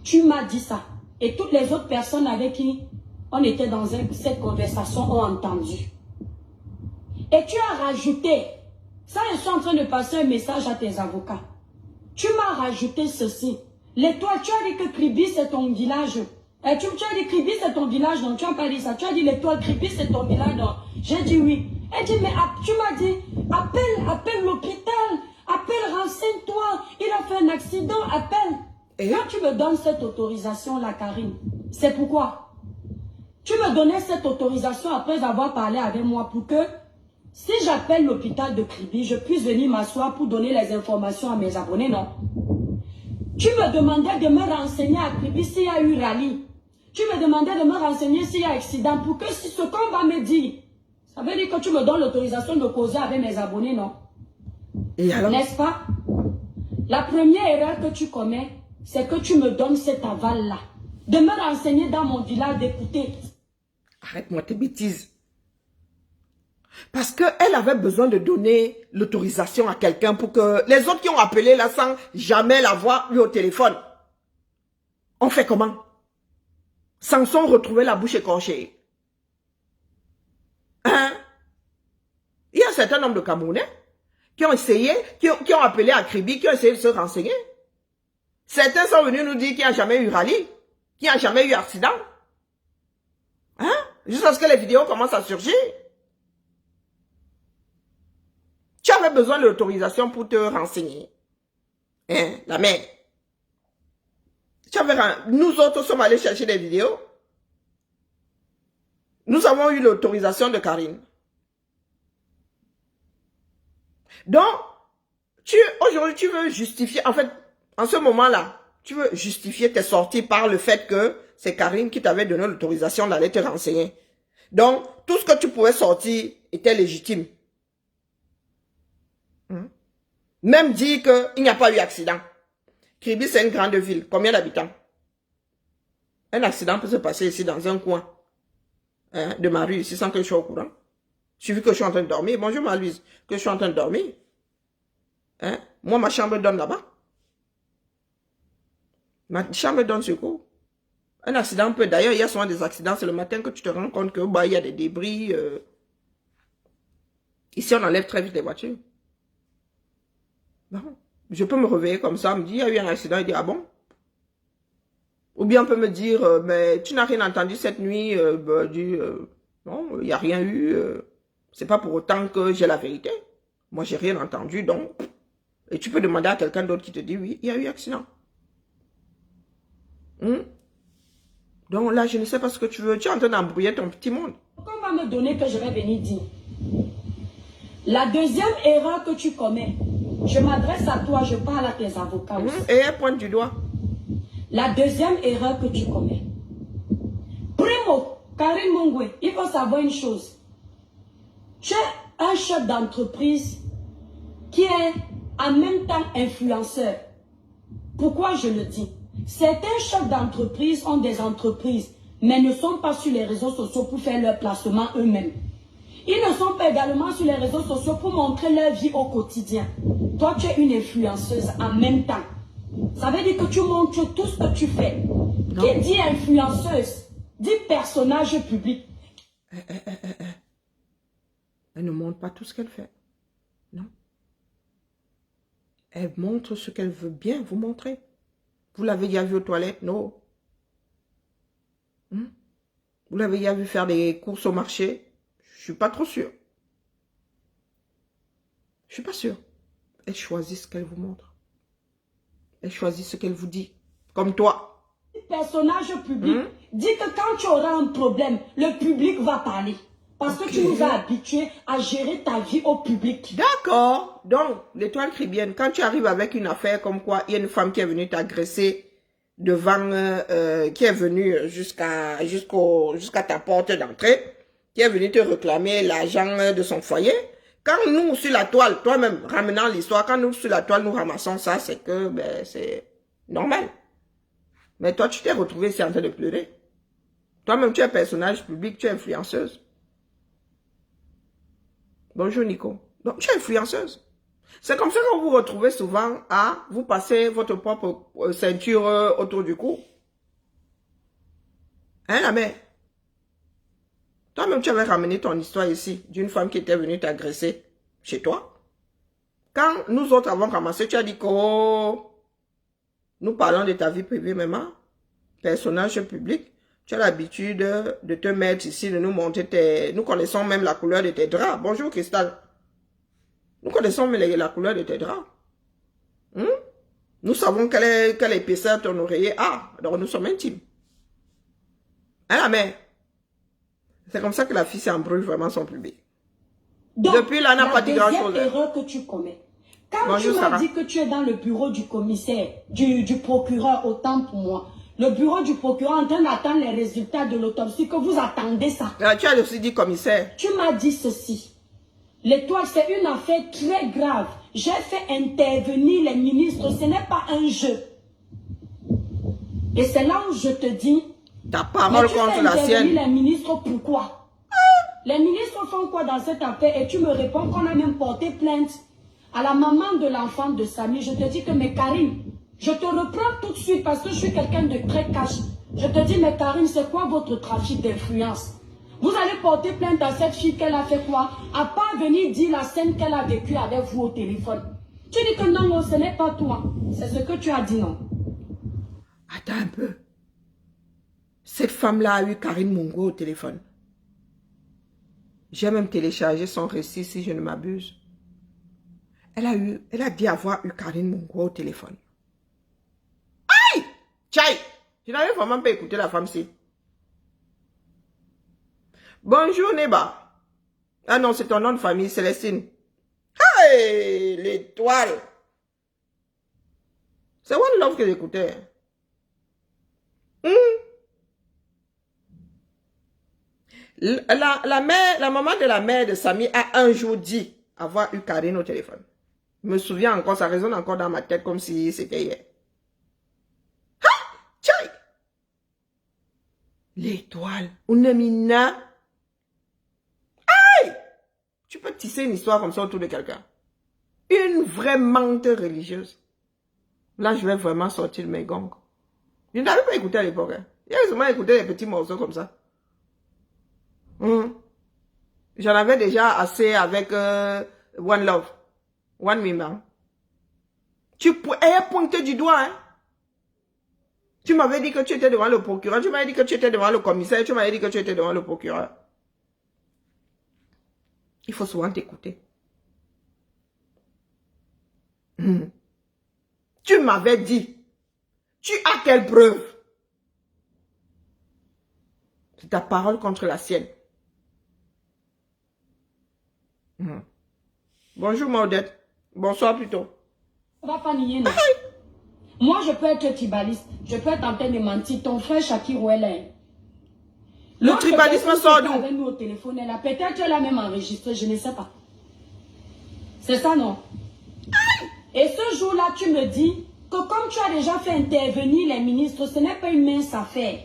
Tu m'as dit ça. Et toutes les autres personnes avec qui on était dans cette conversation ont entendu. Et tu as rajouté, ça je suis en train de passer un message à tes avocats. Tu m'as rajouté ceci. L'étoile, tu as dit que Kribi c'est ton village. Tu as dit Kribi c'est ton village, donc tu n'as pas dit ça. Tu as dit l'étoile, Kribi c'est ton village, donc j'ai dit oui. Elle dit, mais tu m'as dit, appelle l'hôpital, renseigne-toi, il a fait un accident, appelle. Et quand tu me donnes cette autorisation-là, Karine, c'est pourquoi? Tu me donnais cette autorisation après avoir parlé avec moi pour que, si j'appelle l'hôpital de Kribi, je puisse venir m'asseoir pour donner les informations à mes abonnés, non? Tu me demandais de me renseigner à Kribi s'il y a eu rallye. Tu me demandais de me renseigner s'il y a accident pour que si ce qu'on va me dire, ça veut dire que tu me donnes l'autorisation de causer avec mes abonnés, non? Et alors? N'est-ce pas? La première erreur que tu commets, c'est que tu me donnes cet aval-là. De me renseigner dans mon village, d'écouter. Arrête-moi tes bêtises. Parce qu'elle avait besoin de donner l'autorisation à quelqu'un pour que les autres qui ont appelé là sans jamais l'avoir eu au téléphone. On fait comment? Samson retrouvait la bouche écorchée. Hein? Il y a un certain nombre de Camerounais qui ont essayé, qui ont appelé à Kribi, qui ont essayé de se renseigner. Certains sont venus nous dire qu'il n'y a jamais eu rallye, qu'il n'y a jamais eu accident. Hein? Jusqu'à ce que les vidéos commencent à surgir. Tu avais besoin de l'autorisation pour te renseigner. Hein? La mère. Nous autres sommes allés chercher des vidéos. Nous avons eu l'autorisation de Karine. Donc, aujourd'hui, tu veux justifier, en fait, en ce moment-là, tu veux justifier tes sorties par le fait que c'est Karine qui t'avait donné l'autorisation d'aller te renseigner. Donc, tout ce que tu pouvais sortir était légitime. Même dire qu'il n'y a pas eu accident. Kribi, c'est une grande ville. Combien d'habitants? Un accident peut se passer ici dans un coin de ma rue, ici, sans que je sois au courant. Suffit que je suis en train de dormir. Bonjour, ma Louise. Que je suis en train de dormir. Moi, ma chambre donne là-bas. Ma chambre donne sur quoi? Un accident peut... D'ailleurs, il y a souvent des accidents. C'est le matin que tu te rends compte que il y a des débris. Ici, on enlève très vite les voitures. Non. Je peux me réveiller comme ça, me dire, il y a eu un accident, et dire, ah bon? Ou bien on peut me dire, mais tu n'as rien entendu cette nuit, non, il n'y a rien eu, c'est pas pour autant que j'ai la vérité. Moi, j'ai rien entendu, donc, et tu peux demander à quelqu'un d'autre qui te dit, oui, il y a eu accident. Donc là, je ne sais pas ce que tu veux, tu es en train d'embrouiller ton petit monde. On va me donner que je vais venir dire. La deuxième erreur que tu commets, je m'adresse à toi, je parle à tes avocats aussi. Et elle pointe du doigt. La deuxième erreur que tu commets. Primo, Karim Mongwe, il faut savoir une chose. Tu es un chef d'entreprise qui est en même temps influenceur. Pourquoi je le dis? Certains chefs d'entreprise ont des entreprises, mais ne sont pas sur les réseaux sociaux pour faire leur placement eux-mêmes. Ils ne sont pas également sur les réseaux sociaux pour montrer leur vie au quotidien. Toi, tu es une influenceuse en même temps. Ça veut dire que tu montres tout ce que tu fais. Non. Qui dit influenceuse, dit personnage public. Elle ne montre pas tout ce qu'elle fait. Non. Elle montre ce qu'elle veut bien vous montrer. Vous l'avez déjà vu aux toilettes? Non. Vous l'avez déjà vu faire des courses au marché? Je suis pas trop sûre. Je suis pas sûre. Elle choisit ce qu'elle vous montre. Elle choisit ce qu'elle vous dit. Comme toi. Personnage public dit que quand tu auras un problème, le public va parler. Parce que tu nous as habitués à gérer ta vie au public. D'accord. Donc, l'étoile cribienne, quand tu arrives avec une affaire comme quoi, il y a une femme qui est venue t'agresser devant, qui est venue jusqu'à ta porte d'entrée, qui est venue te réclamer l'argent de son foyer. Quand nous, sur la toile, toi-même, ramenant l'histoire, quand nous, sur la toile, nous ramassons ça, c'est que, c'est normal. Mais toi, tu t'es retrouvé ici en train de pleurer. Toi-même, tu es personnage public, tu es influenceuse. Bonjour, Nico. Donc, tu es influenceuse. C'est comme ça que vous vous retrouvez souvent à vous passer votre propre ceinture autour du cou. Hein, la mère? Toi-même, tu avais ramené ton histoire ici, d'une femme qui était venue t'agresser chez toi. Quand nous autres avons ramassé, tu as dit que nous parlons de ta vie privée, maman, personnage public. Tu as l'habitude de te mettre ici, de nous montrer tes... Nous connaissons même la couleur de tes draps. Bonjour, Cristal. Nous connaissons même la couleur de tes draps. Nous savons quelle épaisseur ton oreiller a. Donc, nous sommes intimes. Hein, la mère? C'est comme ça que la fille s'embrouille vraiment son public. Donc, depuis là, elle n'a pas dit grand-chose. La deuxième erreur que tu commets. Quand Bonjour, tu m'as Sarah. dit que tu es dans le bureau du commissaire, du procureur, autant pour moi. Le bureau du procureur en train d'attendre les résultats de l'autopsie, que vous attendez ça. Tu as aussi dit commissaire. Tu m'as dit ceci. L'étoile, c'est une affaire très grave. J'ai fait intervenir les ministres. Ce n'est pas un jeu. Et c'est là où je te dis... Ta parole contre la sienne. Les ministres, pourquoi? Les ministres font quoi dans cette affaire? Et tu me réponds qu'on a même porté plainte à la maman de l'enfant de Samy. Je te dis que, mais Karine, je te reprends tout de suite parce que je suis quelqu'un de très cash. Je te dis, mais Karine, c'est quoi votre trafic d'influence? Vous allez porter plainte à cette fille qu'elle a fait quoi? À part venir dire la scène qu'elle a vécue avec vous au téléphone. Tu dis que non, non, ce n'est pas toi. C'est ce que tu as dit, non? Attends un peu. Cette femme-là a eu Karine Mongo au téléphone. J'ai même téléchargé son récit si je ne m'abuse. Elle a dit avoir eu Karine Mongo au téléphone. Aïe! Tchaï! Je n'avais vraiment pas écouté la femme-ci. Bonjour Neba. Ah non, c'est ton nom de famille, Célestine. Hey! L'étoile! C'est One Love que j'écoutais. La maman de la mère de Samy a un jour dit avoir eu Karine au téléphone. Je me souviens encore, ça résonne encore dans ma tête comme si c'était hier. Ha! Tchai! L'étoile. Unamina. Aïe! Tu peux tisser une histoire comme ça autour de quelqu'un. Une vraie menthe religieuse. Là, je vais vraiment sortir mes gongs. Je n'avais pas écouté à l'époque. Hein. J'ai seulement écouté les petits morceaux comme ça. J'en avais déjà assez avec One Love. One Mima. Tu es pointé du doigt. Hein? Tu m'avais dit que tu étais devant le procureur. Tu m'avais dit que tu étais devant le commissaire. Tu m'avais dit que tu étais devant le procureur. Il faut souvent t'écouter. Tu m'avais dit. Tu as quelle preuve? C'est ta parole contre la sienne. Bonjour Maudette. Bonsoir plutôt. On va pas nier, non. Moi, je peux être tribaliste. Je peux être en train de mentir. Ton frère Shakir, où elle est? Le tribalisme sort d'où? Avec nous au téléphone, elle a peut-être elle a même enregistré, je ne sais pas. C'est ça, non? Et ce jour-là, tu me dis que comme tu as déjà fait intervenir les ministres, ce n'est pas une mince affaire.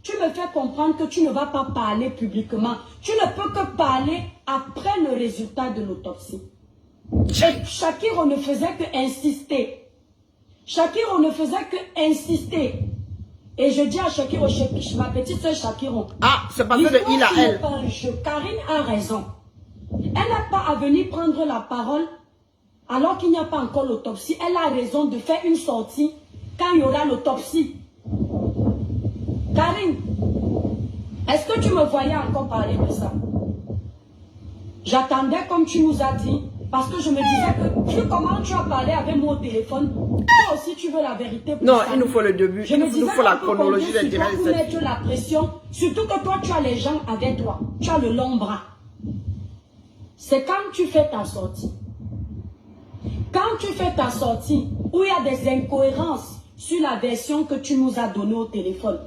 Tu me fais comprendre que tu ne vas pas parler publiquement. Tu ne peux que parler après le résultat de l'autopsie. Et Shakir, on ne faisait que insister. Shakir, on ne faisait que insister. Et je dis à Shakir, ma petite soeur Shakir, ah, c'est parce que il a elle. Karine a raison. Elle n'a pas à venir prendre la parole alors qu'il n'y a pas encore l'autopsie. Elle a raison de faire une sortie quand il y aura l'autopsie. Karine, est-ce que tu me voyais encore parler de ça? J'attendais comme tu nous as dit, parce que je me disais que vu comment tu as parlé avec moi au téléphone, toi aussi tu veux la vérité. Non, il nous faut le début, il nous faut la chronologie des directs. Tu mettre la pression, surtout que toi tu as les gens avec toi, tu as le long bras. C'est quand tu fais ta sortie. Quand tu fais ta sortie, où il y a des incohérences sur la version que tu nous as donnée au téléphone.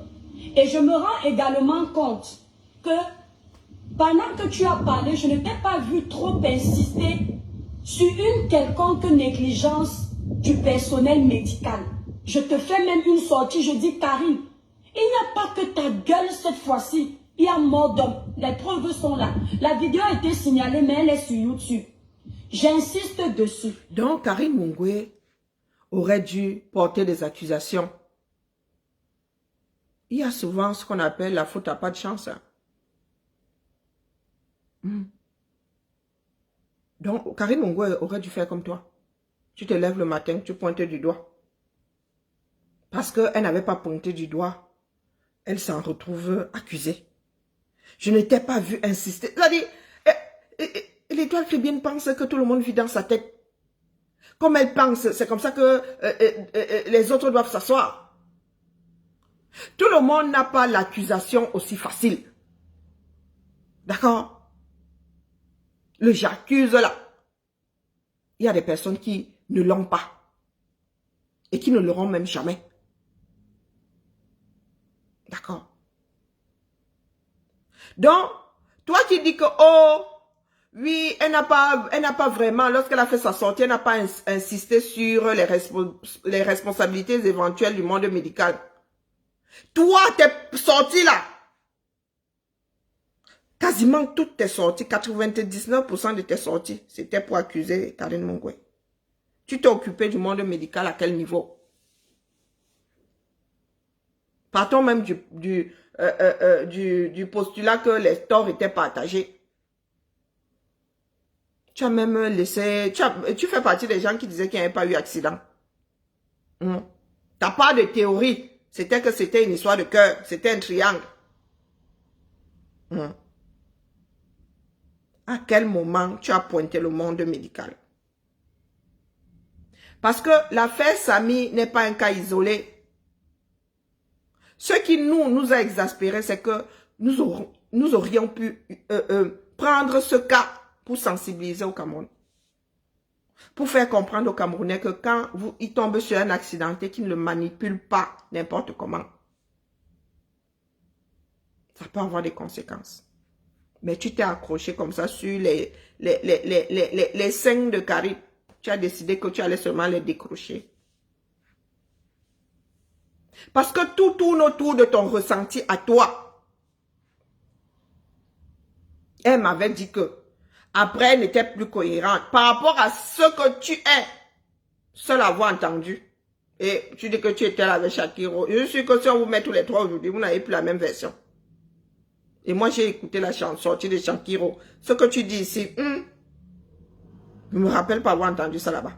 Et je me rends également compte que pendant que tu as parlé, je ne t'ai pas vu trop insister sur une quelconque négligence du personnel médical. Je te fais même une sortie, je dis Karine, il n'y a pas que ta gueule cette fois-ci, il y a mort d'homme, les preuves sont là. La vidéo a été signalée mais elle est sur YouTube. J'insiste dessus. Donc Karine Mungwe aurait dû porter des accusations. Il y a souvent ce qu'on appelle la faute à pas de chance. Donc, Karine Mungwe aurait dû faire comme toi. Tu te lèves le matin, tu pointes du doigt. Parce qu'elle n'avait pas pointé du doigt, elle s'en retrouve accusée. Je ne t'ai pas vu insister. C'est-à-dire, l'étoile Crébienne pense que tout le monde vit dans sa tête. Comme elle pense, c'est comme ça que les autres doivent s'asseoir. Tout le monde n'a pas l'accusation aussi facile. D'accord? Le j'accuse là. Il y a des personnes qui ne l'ont pas. Et qui ne l'auront même jamais. D'accord? Donc, toi qui dis que, oh, oui, elle n'a pas vraiment, lorsqu'elle a fait sa sortie, elle n'a pas insisté sur les responsabilités éventuelles du monde médical. Toi, t'es sorti là. Quasiment toutes tes sorties, 99% de tes sorties, c'était pour accuser Karine Mungwe. Tu t'es occupé du monde médical à quel niveau? Partons même du postulat que les torts étaient partagés. Tu as même laissé... Tu fais partie des gens qui disaient qu'il n'y avait pas eu accident. T'as pas de théorie. C'était que c'était une histoire de cœur. C'était un triangle. À quel moment tu as pointé le monde médical? Parce que l'affaire Samy n'est pas un cas isolé. Ce qui nous a exaspérés, c'est que nous aurions pu prendre ce cas pour sensibiliser au Cameroun. Pour faire comprendre aux Camerounais que quand ils tombent sur un accidenté, qu'ils ne le manipulent pas n'importe comment. Ça peut avoir des conséquences. Mais tu t'es accroché comme ça sur les seins de Karine. Tu as décidé que tu allais seulement les décrocher. Parce que tout tourne autour de ton ressenti à toi. Elle m'avait dit que après, elle n'était plus cohérente par rapport à ce que tu es. Seul avoir entendu. Et tu dis que tu étais là avec Shakiro. Je suis que si on vous met tous les trois aujourd'hui, vous n'avez plus la même version. Et moi, j'ai écouté la sortie de Shakiro. Ce que tu dis ici, je ne me rappelle pas avoir entendu ça là-bas.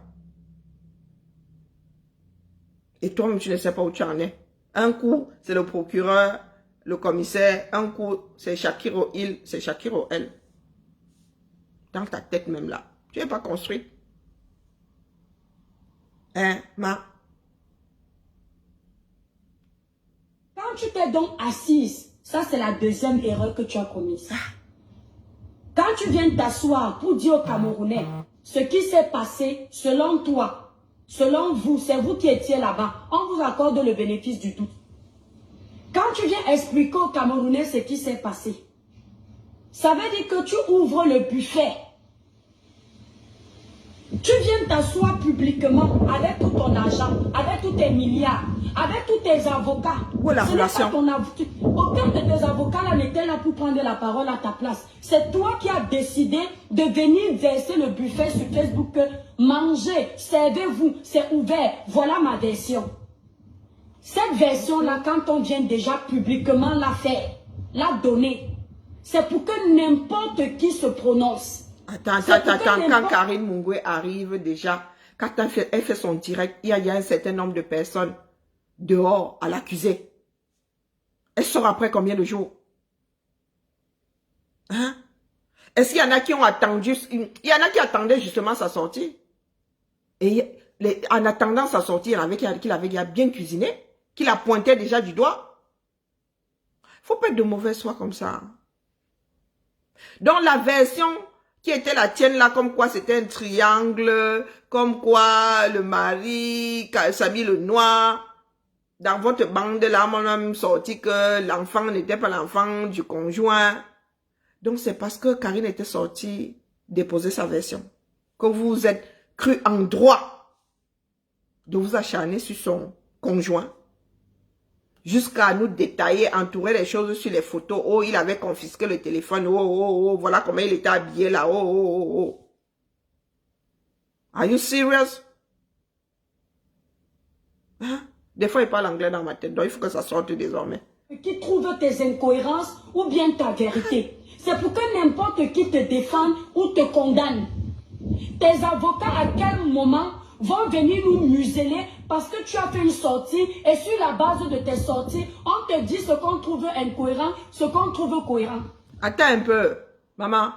Et toi-même, tu ne sais pas où tu en es. Un coup, c'est le procureur, le commissaire. Un coup, c'est Shakiro il, c'est Shakiro elle. Dans ta tête même là. Tu n'es pas construit. Hein, ma? Quand tu t'es donc assise, ça c'est la deuxième erreur que tu as commise. Quand tu viens t'asseoir pour dire aux Camerounais ce qui s'est passé selon toi, selon vous, c'est vous qui étiez là-bas, on vous accorde le bénéfice du doute. Quand tu viens expliquer aux Camerounais ce qui s'est passé, ça veut dire que tu ouvres le buffet. Tu viens t'asseoir publiquement avec tout ton argent, avec tous tes milliards, avec tous tes avocats. Où est la relation? Aucun de tes avocats là n'était là pour prendre la parole à ta place. C'est toi qui as décidé de venir verser le buffet sur Facebook. Mangez, servez-vous, c'est ouvert. Voilà ma version. Cette version-là, quand on vient déjà publiquement la faire, la donner, c'est pour que n'importe qui se prononce. Attends. Quand Karine Mungwe arrive déjà, quand elle fait son direct, il y a un certain nombre de personnes dehors à l'accuser. Elle sort après combien de jours? Hein? Est-ce qu'il y en a qui ont attendu? Il y en a qui attendaient justement sa sortie. Et en attendant sa sortie, il y en avait qui avait bien cuisiné, qui la pointait déjà du doigt. Faut pas être de mauvaise foi comme ça. Donc la version qui était la tienne là, comme quoi c'était un triangle, comme quoi le mari, Samy le noir, dans votre bande là, on a même sorti que l'enfant n'était pas l'enfant du conjoint. Donc c'est parce que Karine était sortie déposer sa version, que vous vous êtes cru en droit de vous acharner sur son conjoint, jusqu'à nous détailler, entourer les choses sur les photos. Oh, il avait confisqué le téléphone. Oh, voilà comment il était habillé là. Oh. Are you serious? Hein? Des fois, il parle anglais dans ma tête, donc il faut que ça sorte désormais. Qui trouve tes incohérences ou bien ta vérité. C'est pour que n'importe qui te défende ou te condamne. Tes avocats, à quel moment vont venir nous museler parce que tu as fait une sortie et sur la base de tes sorties, on te dit ce qu'on trouve incohérent, ce qu'on trouve cohérent. Attends un peu, maman.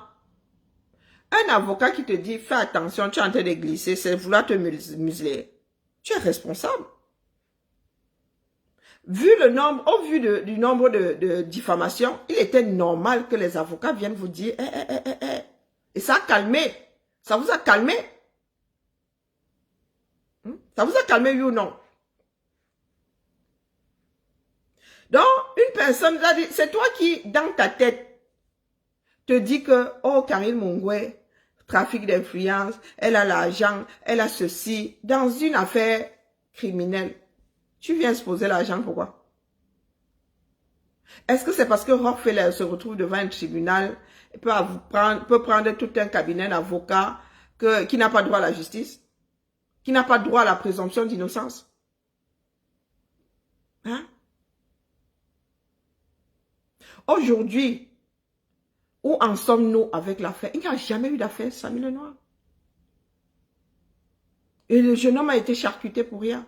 Un avocat qui te dit, fais attention, tu es en train de glisser, c'est vouloir te museler. Tu es responsable. Vu le nombre, au vu du nombre de diffamations, il était normal que les avocats viennent vous dire, Et ça a calmé. Ça vous a calmé? Ça vous a calmé, oui ou non? Donc, une personne, c'est toi qui, dans ta tête, te dis que, oh, Karine Mungwe, trafic d'influence, elle a l'argent, elle a ceci, dans une affaire criminelle. Tu viens exposer l'argent, pourquoi? Est-ce que c'est parce que Rockefeller se retrouve devant un tribunal, peut prendre tout un cabinet d'avocats qui n'a pas droit à la justice? Qui n'a pas droit à la présomption d'innocence? Hein? Aujourd'hui, où en sommes-nous avec l'affaire? Il n'y a jamais eu d'affaire, Samy le Noir. Et le jeune homme a été charcuté pour rien.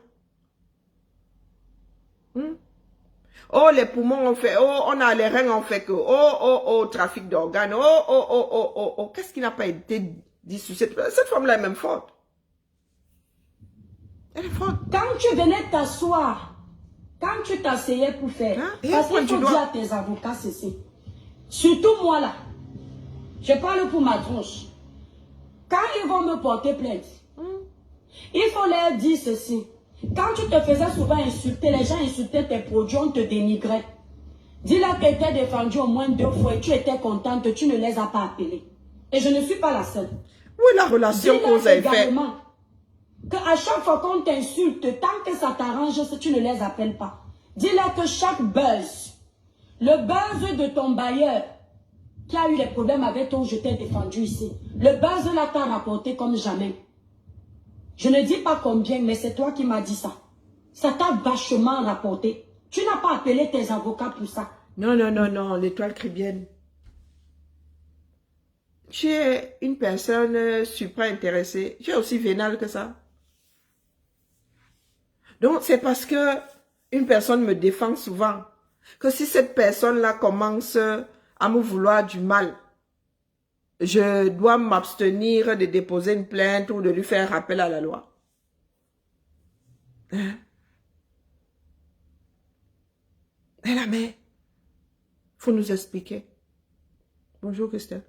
Oh, les poumons ont fait, oh, on a les reins ont fait que, oh, trafic d'organes, oh, qu'est-ce qui n'a pas été dit sur cette femme-là est même forte. Elle est forte. Quand tu venais t'asseoir, quand tu t'asseyais pour faire, parce qu'il faut dire à tes avocats ceci, surtout moi là, je parle pour ma tronche, quand ils vont me porter plainte, il faut leur dire ceci. Quand tu te faisais souvent insulter, les gens insultaient tes produits, on te dénigrait. Dis-leur qu'elle t'a défendu au moins 2 fois et tu étais contente, tu ne les as pas appelés. Et je ne suis pas la seule. Où est la relation cause à effet? Qu'à chaque fois qu'on t'insulte, tant que ça t'arrange, tu ne les appelles pas. Dis-leur que chaque buzz, le buzz de ton bailleur, qui a eu des problèmes avec toi, je t'ai défendu ici. Le buzz là t'a rapporté comme jamais. Je ne dis pas combien, mais c'est toi qui m'as dit ça. Ça t'a vachement rapporté. Tu n'as pas appelé tes avocats pour ça. Non, non, non, non, l'étoile caribéenne. Tu es une personne super intéressée. Tu es aussi vénale que ça. Donc, c'est parce que une personne me défend souvent que si cette personne-là commence à me vouloir du mal, je dois m'abstenir de déposer une plainte ou de lui faire rappel à la loi. Hein? Mais la mère, il faut nous expliquer. Bonjour Christelle.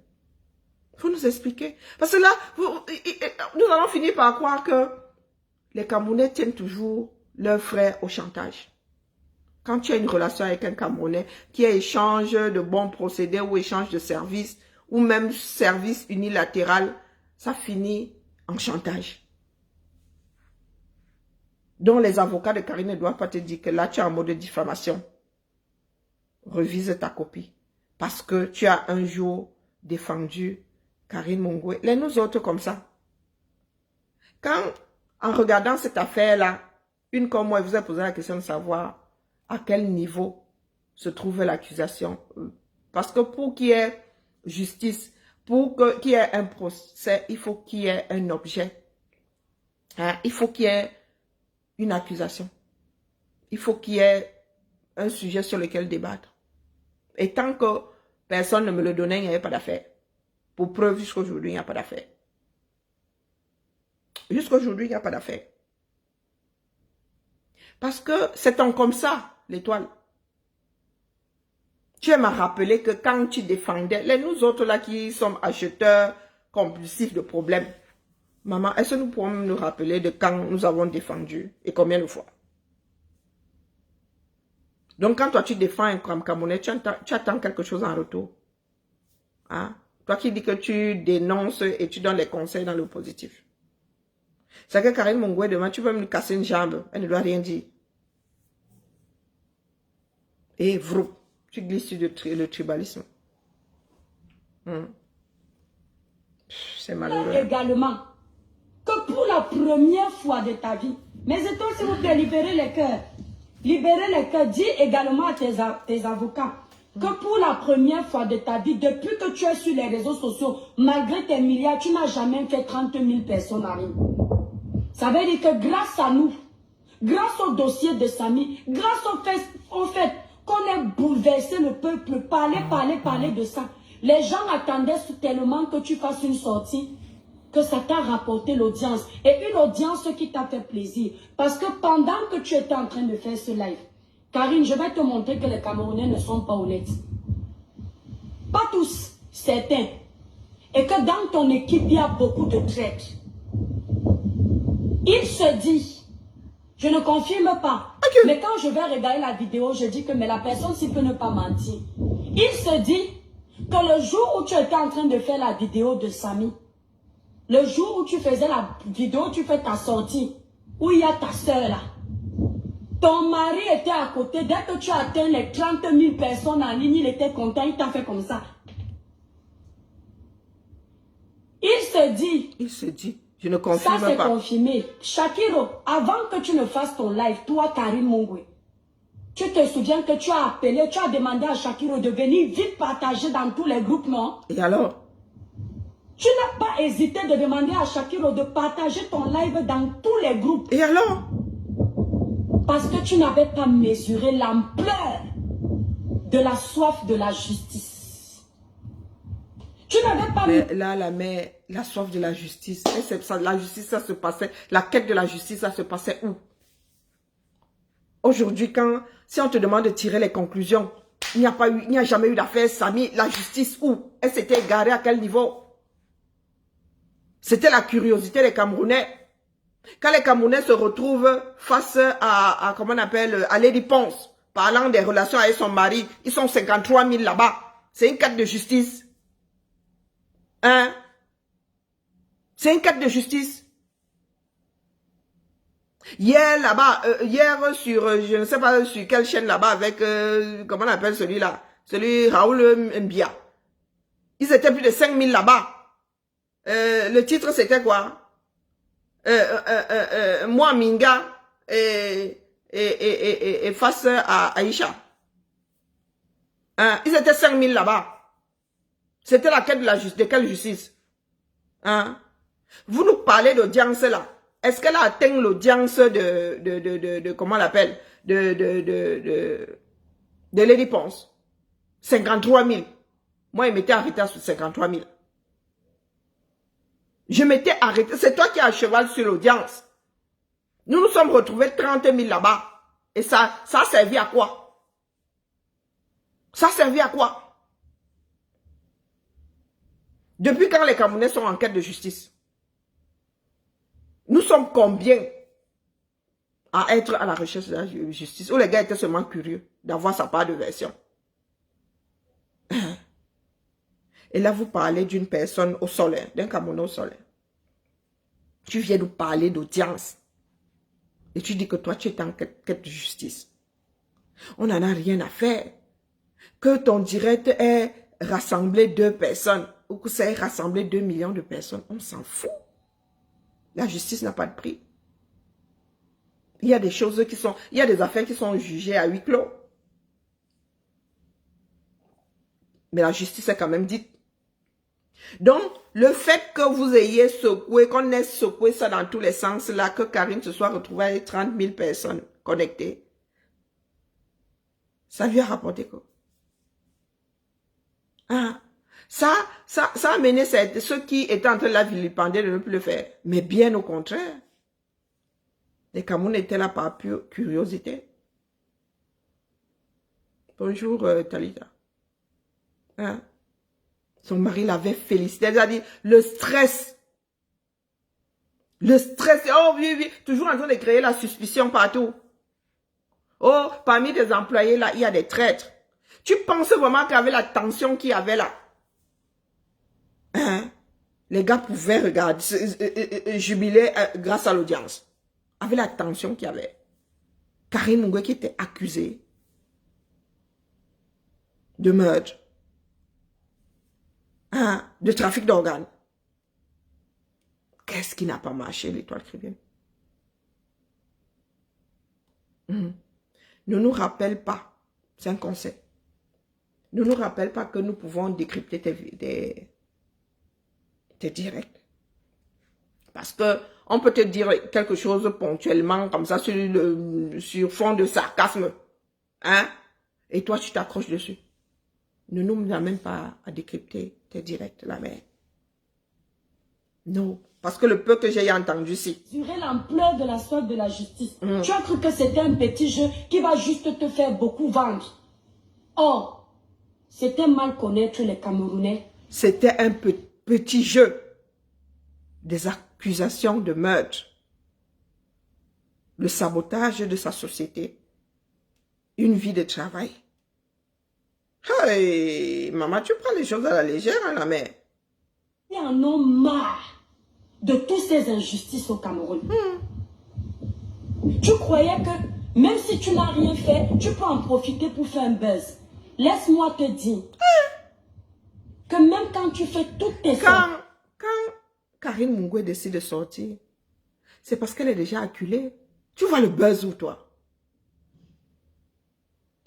Il faut nous expliquer. Parce que là, nous allons finir par croire que les Camerounais tiennent toujours leurs frères au chantage. Quand tu as une relation avec un Camerounais qui a échange de bons procédés ou échange de services ou même service unilatéral, ça finit en chantage. Donc les avocats de Karine ne doivent pas te dire que là tu es en mode de diffamation. Revise ta copie. Parce que tu as un jour défendu Karine Mongwe. Les nous autres comme ça. Quand, en regardant cette affaire-là, une comme moi vous a posé la question de savoir à quel niveau se trouve l'accusation. Parce que pour qu'il y ait justice, pour qu'il y ait un procès, il faut qu'il y ait un objet. Hein? Il faut qu'il y ait une accusation. Il faut qu'il y ait un sujet sur lequel débattre. Et tant que personne ne me le donnait, il n'y avait pas d'affaire. Pour preuve, jusqu'à aujourd'hui, il n'y a pas d'affaire. Jusqu'à aujourd'hui, il n'y a pas d'affaire. Parce que c'est comme ça, l'étoile. Tu m'as rappelé que quand tu défendais, les nous autres là qui sommes acheteurs compulsifs de problèmes, maman, est-ce que nous pouvons nous rappeler de quand nous avons défendu et combien de fois? Donc quand toi tu défends un Camerounais, tu attends quelque chose en retour. Hein? Toi qui dis que tu dénonces et tu donnes les conseils dans le positif. C'est que Karine Mongwe, demain, tu peux me casser une jambe. Elle ne doit rien dire. Et vrou, tu glisses sur le tribalisme. C'est malheureux. Également, que pour la première fois de ta vie, mais c'est toi, s'il vous plaît, libérez les cœurs. Libérez les cœurs. Dis également à tes avocats que pour la première fois de ta vie, depuis que tu es sur les réseaux sociaux, malgré tes milliards, tu n'as jamais fait 30 000 personnes à rien. Ça veut dire que grâce à nous, grâce au dossier de Samy, grâce au fait qu'on ait bouleversé le peuple, parler de ça. Les gens attendaient tellement que tu fasses une sortie, que ça t'a rapporté l'audience. Et une audience qui t'a fait plaisir. Parce que pendant que tu étais en train de faire ce live, Karine, je vais te montrer que les Camerounais ne sont pas honnêtes. Pas tous, certains. Et que dans ton équipe, il y a beaucoup de traîtres. Il se dit, je ne confirme pas, mais quand je vais regarder la vidéo, je dis que mais la personne s'il peut ne pas mentir. Il se dit que le jour où tu étais en train de faire la vidéo de Samy, le jour où tu faisais la vidéo, tu fais ta sortie, où il y a ta soeur là, ton mari était à côté, dès que tu as atteint les 30 000 personnes en ligne, il était content, il t'a fait comme ça. Il se dit, je ne confirme pas. Ça c'est confirmé. Shakiro, avant que tu ne fasses ton live, toi Karine Mongwe, tu te souviens que tu as appelé, tu as demandé à Shakiro de venir vite partager dans tous les groupes, non? Et alors? Tu n'as pas hésité de demander à Shakiro de partager ton live dans tous les groupes. Et alors? Parce que tu n'avais pas mesuré l'ampleur de la soif de la justice. Tu n'avais pas... Mais là, la mère, la soif de la justice, la justice, ça se passait, la quête de la justice, ça se passait où? Aujourd'hui, si on te demande de tirer les conclusions, il n'y a jamais eu d'affaire Samy, la justice où? Elle s'était égarée à quel niveau? C'était la curiosité des Camerounais. Quand les Camerounais se retrouvent face à comment on appelle, à Lady Ponce, parlant des relations avec son mari. Ils sont 53 000 là-bas. C'est une carte de justice. Hein? C'est une carte de justice. Hier là-bas, hier sur, je ne sais pas sur quelle chaîne là-bas avec, comment on appelle celui-là? Celui Raoul Mbia. Ils étaient plus de 5 000 là-bas. Le titre c'était quoi? Moi Minga et face à Aïcha. Hein? Ils étaient 5 000 là-bas. C'était la quête de quelle justice? Hein? Vous nous parlez d'audience là. Est-ce qu'elle a atteint l'audience de comment on l'appelle? De Lady Ponce? 53 000. Moi, il m'était arrêté à 53 000. Je m'étais arrêté. C'est toi qui as cheval sur l'audience. Nous nous sommes retrouvés 30 000 là-bas. Et ça a servi à quoi? Ça a servi à quoi? Depuis quand les Camerounais sont en quête de justice? Nous sommes combien à être à la recherche de la justice? Où les gars étaient seulement curieux d'avoir sa part de version. Et là, vous parlez d'une personne au soleil, d'un Camerounais au soleil. Tu viens nous parler d'audience. Et tu dis que toi, tu es en quête de justice. On n'en a rien à faire. Que ton direct ait rassemblé 2 personnes ou que ça ait rassemblé 2 millions de personnes, on s'en fout. La justice n'a pas de prix. Il y a des choses qui sont... Il y a des affaires qui sont jugées à huis clos. Mais la justice est quand même dite. Donc, le fait que vous ayez secoué, qu'on ait secoué ça dans tous les sens, là, que Karine se soit retrouvée avec 30 000 personnes connectées, ça lui a rapporté quoi? Ah, ça a amené ceux qui étaient en train de la vilipender de ne plus le faire. Mais bien au contraire. Les Camerounais étaient là par pure curiosité. Bonjour, Talita. Hein? Son mari l'avait félicité. Elle a dit, le stress. Le stress. Oh oui, oui. Toujours en train de créer la suspicion partout. Oh, parmi les employés là, il y a des traîtres. Tu penses vraiment qu'avec la tension qu'il y avait là, hein, les gars pouvaient regarder, jubiler grâce à l'audience. Avec la tension qu'il y avait. Karine Mungwe qui était accusée de meurtre, hein, de trafic d'organes. Qu'est-ce qui n'a pas marché, l'Étoile chrétienne? Ne nous rappelle pas, c'est un conseil. Ne nous rappelle pas que nous pouvons décrypter tes directs. Parce que on peut te dire quelque chose ponctuellement, comme ça, sur fond de sarcasme. Hein? Et toi, tu t'accroches dessus. Ne nous amène pas à décrypter tes directs, la mère. Non. Parce que le peu que j'ai entendu ici. Mesurer l'ampleur de la soif de la justice. Tu as cru que c'était un petit jeu qui va juste te faire beaucoup vendre. Or, c'était mal connaître les Camerounais. C'était un petit jeu. Des accusations de meurtre. Le sabotage de sa société. Une vie de travail. Hey, maman, tu prends les choses à la légère, hein, la mère. Ils en ont marre de toutes ces injustices au Cameroun. Tu croyais que même si tu n'as rien fait, tu peux en profiter pour faire un buzz. Laisse-moi te dire que même quand tu fais toutes tes Quand Karine Mungwe décide de sortir, c'est parce qu'elle est déjà acculée. Tu vois le buzz où, toi?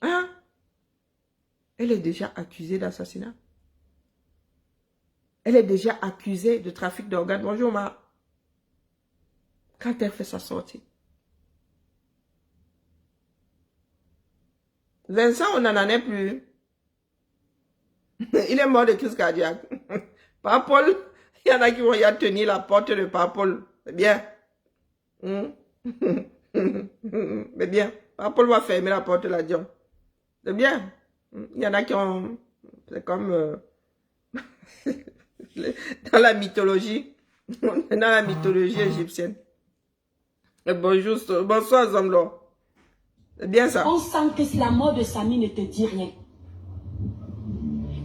Hein? Elle est déjà accusée d'assassinat. Elle est déjà accusée de trafic d'organes. Bonjour, ma. Quand elle fait sa sortie. Vincent, on n'en est plus. Il est mort de crise cardiaque. Par Paul, il y en a qui vont y tenir la porte de Par Paul. C'est bien. C'est bien. Par Paul va fermer la porte de la Dion. C'est bien. Il y en a qui ont... C'est comme... dans la mythologie. Dans la mythologie égyptienne. Et bonjour, bonsoir Zamlo. C'est bien ça. On sent que la mort de Samy ne te dit rien.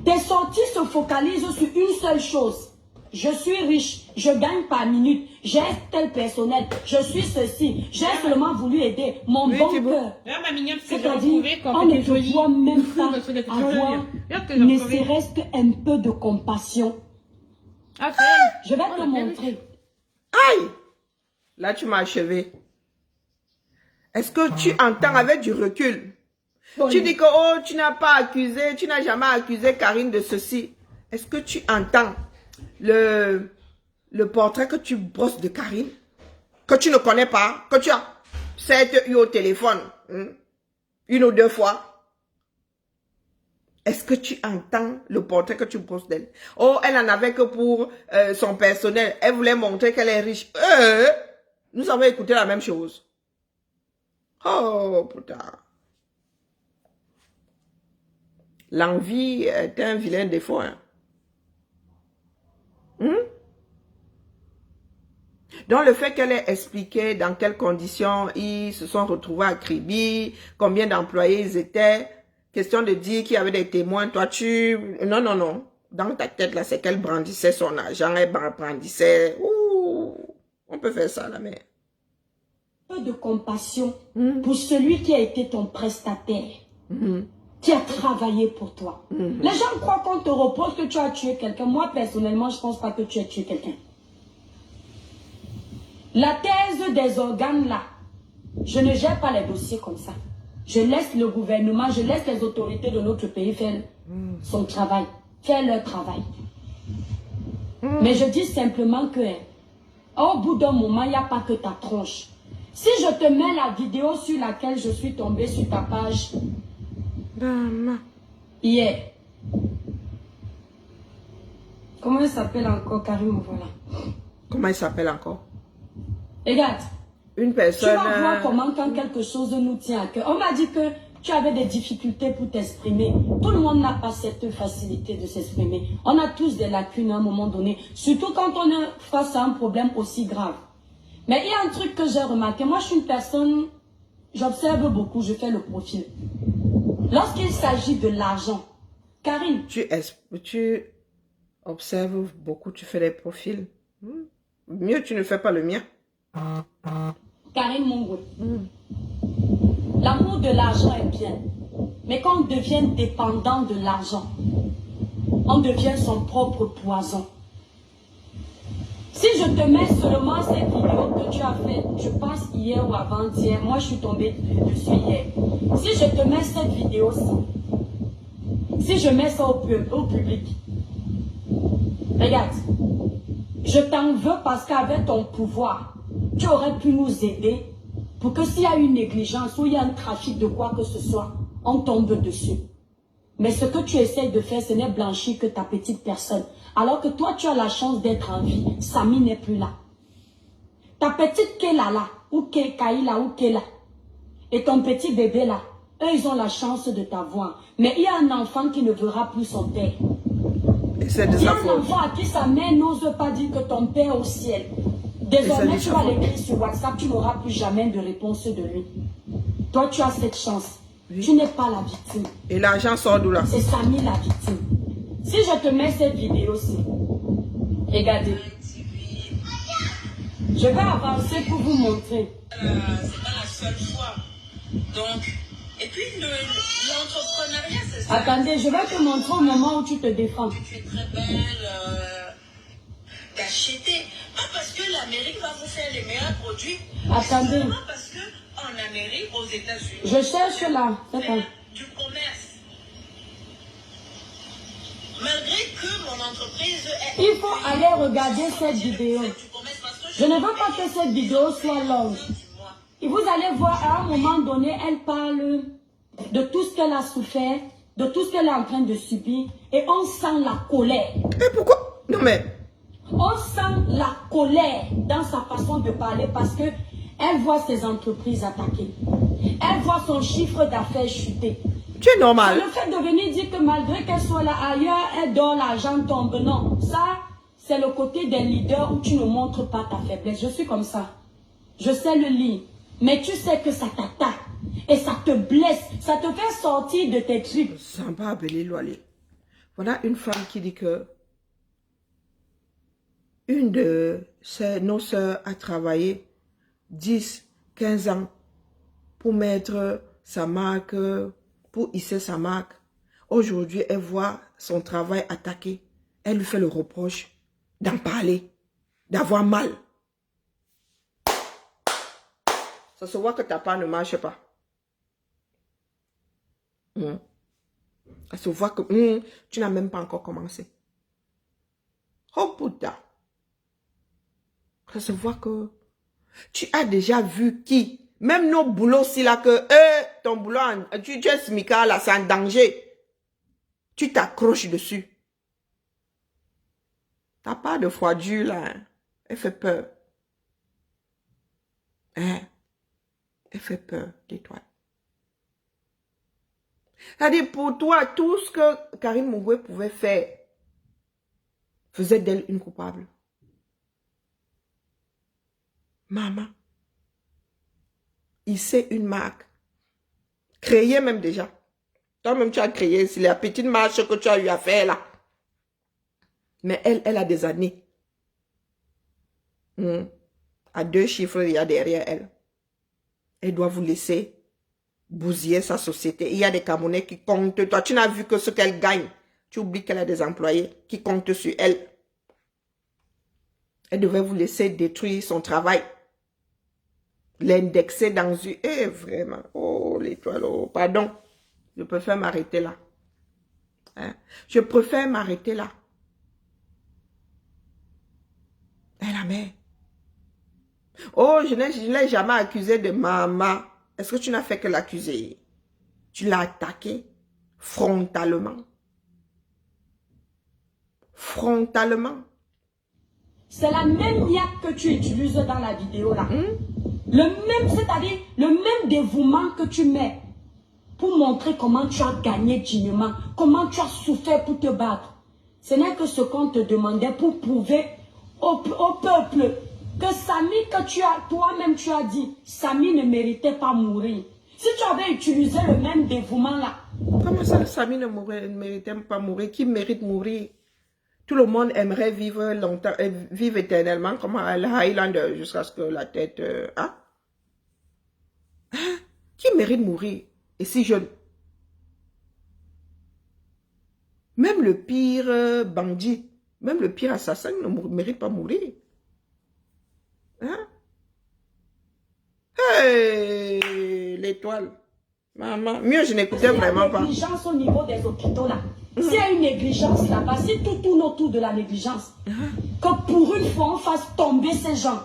Tes sorties se focalisent sur une seule chose. Je suis riche, je gagne par minute, j'ai tel personnel, je suis ceci, j'ai seulement voulu aider mon bon cœur. C'est-à-dire, on ne te voit même pas avoir ne serait-ce qu'un peu de compassion. Je vais te montrer. Aïe! Là, tu m'as achevé. Est-ce que tu entends avec du recul? Tu dis que, oh, tu n'as pas accusé, tu n'as jamais accusé Karine de ceci. Est-ce que tu entends le portrait que tu brosses de Karine? Que tu ne connais pas? Que tu as peut-être eu au téléphone une ou deux fois? Est-ce que tu entends le portrait que tu brosses d'elle? Oh, elle en avait que pour son personnel. Elle voulait montrer qu'elle est riche. Nous avons écouté la même chose. Oh, putain. L'envie est un vilain défaut. Hein? Donc, le fait qu'elle ait expliqué dans quelles conditions ils se sont retrouvés à Kribi, combien d'employés ils étaient, question de dire qu'il y avait des témoins, toi tu... Non, non, non. Dans ta tête, là, c'est qu'elle brandissait son argent, elle brandissait... Ouh, on peut faire ça, la mère. Peu de compassion pour celui qui a été ton prestataire. Qui a travaillé pour toi. Les gens croient qu'on te reproche que tu as tué quelqu'un. Moi, personnellement, je ne pense pas que tu as tué quelqu'un. La thèse des organes, là, je ne gère pas les dossiers comme ça. Je laisse le gouvernement, je laisse les autorités de notre pays faire son travail, faire leur travail. Mais je dis simplement que, au bout d'un moment, il n'y a pas que ta tronche. Si je te mets la vidéo sur laquelle je suis tombée sur ta page, hier. Comment elle s'appelle encore, Karim? Voilà. Comment elle s'appelle encore? Regarde. Une personne... Tu vas voir comment quand quelque chose nous tient à cœur. On m'a dit que tu avais des difficultés pour t'exprimer. Tout le monde n'a pas cette facilité de s'exprimer. On a tous des lacunes à un moment donné. Surtout quand on est face à un problème aussi grave. Mais il y a un truc que j'ai remarqué. Moi, je suis une personne... J'observe beaucoup, je fais le profil. Lorsqu'il s'agit de l'argent, Karine... Tu observes beaucoup, tu fais des profils. Mieux, tu ne fais pas le mien. Karine Mongwe, l'amour de l'argent est bien. Mais quand on devient dépendant de l'argent, on devient son propre poison. Si je te mets seulement cette vidéo que tu as faite, je pense hier ou avant-hier, moi je suis tombée dessus hier. Si je te mets cette vidéo-ci, si je mets ça au public, regarde, je t'en veux parce qu'avec ton pouvoir, tu aurais pu nous aider pour que s'il y a une négligence ou il y a un trafic de quoi que ce soit, on tombe dessus. Mais ce que tu essaies de faire, ce n'est blanchir que ta petite personne. Alors que toi, tu as la chance d'être en vie. Samy n'est plus là. Ta petite Kéla là, ou Kaïla ou Kéla, et ton petit bébé là, eux, ils ont la chance de t'avoir. Mais il y a un enfant qui ne verra plus son père. Et c'est de il y a sa un faute. enfant à qui sa mère n'ose pas dire que ton père est au ciel. Désormais, tu vas l'écrire sur WhatsApp, tu n'auras plus jamais de réponse de lui. Toi, tu as cette chance. Oui. Tu n'es pas la victime. Et l'argent sort d'où là? C'est Samy la victime. Si je te mets cette vidéo-ci, regardez. Je vais avancer pour vous montrer. C'est pas la seule fois. Donc, et puis l'entrepreneuriat, c'est ça. Attendez, je vais te montrer au moment où tu te défends. Tu es très belle d'acheter. Pas parce que l'Amérique va vous faire les meilleurs produits. Attendez. Seulement parce qu'en Amérique, aux États-Unis, je cherche là. Du commerce. Malgré que mon entreprise est... Il faut aller regarder cette vidéo. Je ne veux pas que cette vidéo soit longue. Et vous allez voir, à un moment donné, elle parle de tout ce qu'elle a souffert, de tout ce qu'elle est en train de subir, et on sent la colère. Et pourquoi? Non mais... On sent la colère dans sa façon de parler parce que elle voit ses entreprises attaquées. Elle voit son chiffre d'affaires chuter. Tu es normal. Le fait de venir dire que malgré qu'elle soit là ailleurs, elle dort, l'argent tombe. Non, ça, c'est le côté des leaders où tu ne montres pas ta faiblesse. Je suis comme ça. Je sais le lire. Mais tu sais que ça t'attaque. Et ça te blesse, ça te fait sortir de tes tripes. Samba Abelilo, allez. Voilà une femme qui dit que une de nos sœurs a travaillé 10, 15 ans pour mettre sa marque, pour hisser sa marque. Aujourd'hui, elle voit son travail attaqué. Elle lui fait le reproche d'en parler, d'avoir mal. Ça se voit que ta part ne marche pas. Ça se voit que tu n'as même pas encore commencé. Oh putain. Ça se voit que tu as déjà vu qui. Même nos boulots, si là que ton boulot, tu es smicard là, c'est en danger. Tu t'accroches dessus. T'as pas de froidure là. Hein? Elle fait peur. Hein? Elle fait peur d'étoile. C'est-à-dire pour toi, tout ce que Karine Mungwe pouvait faire faisait d'elle une coupable. Maman, il sait une marque. Créée même déjà. Toi-même, tu as créé. C'est la petite marche que tu as eu à faire là. Mais elle a des années. À 2 chiffres, il y a derrière elle. Elle doit vous laisser bousiller sa société. Il y a des Camerounais qui comptent. Toi, tu n'as vu que ce qu'elle gagne. Tu oublies qu'elle a des employés qui comptent sur elle. Elle devait vous laisser détruire son travail. L'indexer dans une... Eh, vraiment. Oh, l'étoile. Oh, pardon. Je préfère m'arrêter là. Hein? Je préfère m'arrêter là. Eh, la mère. Oh, je ne l'ai jamais accusé de maman. Est-ce que tu n'as fait que l'accuser? Tu l'as attaqué frontalement. Frontalement. C'est la même niaque que tu utilises dans la vidéo là. Le même, c'est-à-dire le même dévouement que tu mets pour montrer comment tu as gagné dignement, comment tu as souffert pour te battre. Ce n'est que ce qu'on te demandait pour prouver au peuple que Samy, que tu as, toi-même tu as dit, Samy ne méritait pas mourir. Si tu avais utilisé le même dévouement là. Comment ça, Samy ne méritait pas mourir? Qui mérite mourir? Tout le monde aimerait vivre longtemps, vivre éternellement comme à Highlander jusqu'à ce que la tête... Qui mérite mourir? Et si jeune? Même le pire bandit, même le pire assassin ne mérite pas mourir. Hein? Hey, l'étoile. Maman, mieux je n'écoutais vraiment pas. Il y a une négligence au niveau des hôpitaux là. S'il y a une négligence là-bas, si tout tourne autour de la négligence, que pour une fois on fasse tomber ces gens,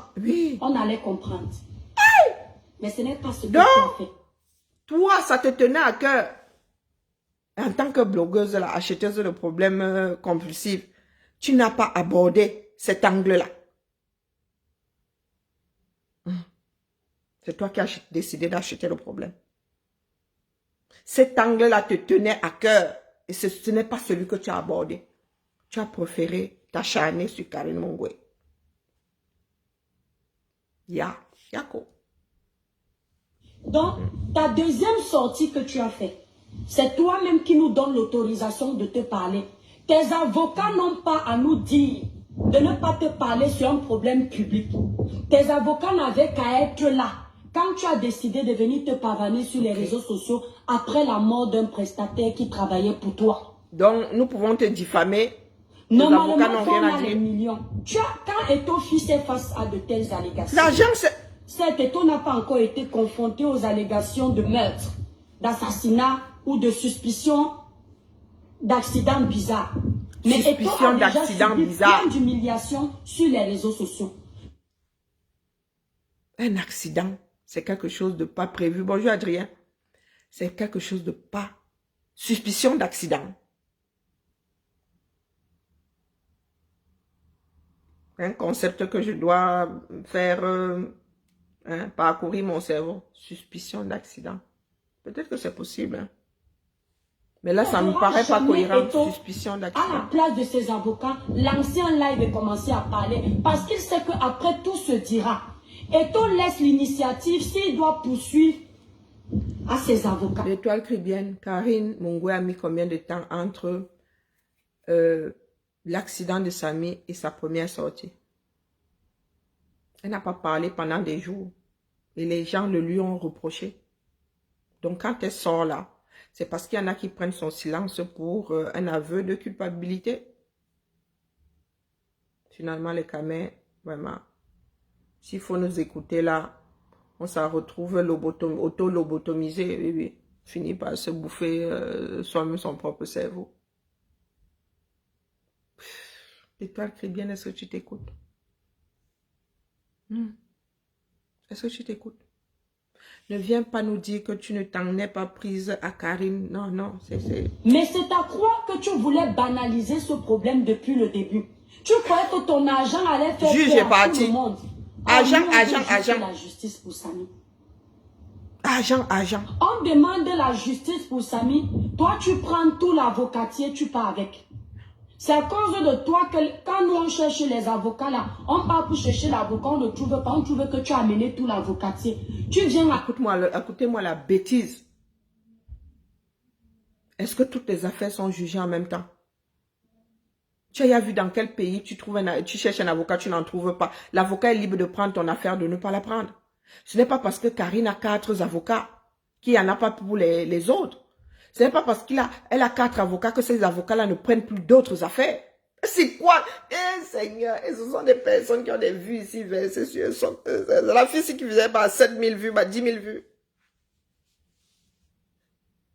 on allait comprendre. Mais ce n'est pas ce que tu as fait. Toi, ça te tenait à cœur. En tant que blogueuse, là, acheteuse de problèmes compulsifs, tu n'as pas abordé cet angle-là. C'est toi qui as décidé d'acheter le problème. Cet angle-là te tenait à cœur. Et ce n'est pas celui que tu as abordé. Tu as préféré t'acharner sur Karine Mungwe. Yako. Donc, ta deuxième sortie que tu as faite, c'est toi-même qui nous donne l'autorisation de te parler. Tes avocats n'ont pas à nous dire de ne pas te parler sur un problème public. Tes avocats n'avaient qu'à être là quand tu as décidé de venir te pavaner sur les réseaux sociaux après la mort d'un prestataire qui travaillait pour toi. Donc, nous pouvons te diffamer. Normalement, quand on a les millions, quand Eto fils est face à de telles allégations, l'argent, c'est... Cet Eto n'a pas encore été confronté aux allégations de meurtre, d'assassinat ou de suspicion d'accident bizarre. Mais Eto a déjà subi plein d'humiliations sur les réseaux sociaux. Un accident, c'est quelque chose de pas prévu. Bonjour Adrien. C'est quelque chose de pas... Suspicion d'accident. Un concept que je dois faire... parcourir mon cerveau. Suspicion d'accident. Peut-être que c'est possible. Hein. Mais là, ça ne me paraît pas cohérent. Suspicion d'accident. À la place de ses avocats, l'ancien live est commencé à parler. Parce qu'il sait qu'après tout se dira. Eto laisse l'initiative s'il doit poursuivre à ses avocats. L'étoile caribéenne, Karine Mungwe a mis combien de temps entre l'accident de Samy et sa première sortie? Elle n'a pas parlé pendant des jours. Et les gens le lui ont reproché. Donc quand elle sort là, c'est parce qu'il y en a qui prennent son silence pour un aveu de culpabilité. Finalement, les Camés, vraiment, s'il faut nous écouter là, on s'en retrouve auto-lobotomisé, oui, oui. Finit par se bouffer soi-même son propre cerveau. L'étoile caribéenne, est-ce que tu t'écoutes? Est-ce que tu t'écoutes? Ne viens pas nous dire que tu ne t'en es pas prise à Karine. Non, non, c'est... Mais c'est à croire que tu voulais banaliser ce problème depuis le début. Tu croyais que ton agent allait faire Juge peur est parti. à tout le monde. Agent. La justice pour Samy. Agent. On demande la justice pour Samy. Toi, tu prends tout l'avocatier, tu pars avec. C'est à cause de toi que quand nous on cherche les avocats là, on part pour chercher l'avocat, on ne trouve pas, on trouve que tu as amené tout l'avocatier. Tu viens à... Écoutez-moi la bêtise. Est-ce que toutes les affaires sont jugées en même temps? Tu as vu dans quel pays tu cherches un avocat, tu n'en trouves pas. L'avocat est libre de prendre ton affaire, de ne pas la prendre. Ce n'est pas parce que Karine a 4 avocats qu'il n'y en a pas pour les autres. Ce n'est pas parce elle a 4 avocats que ces avocats-là ne prennent plus d'autres affaires. C'est quoi? Eh Seigneur, et ce sont des personnes qui ont des vues ici versées sur... la fille qui faisait 7 000 vues, 10 000 vues.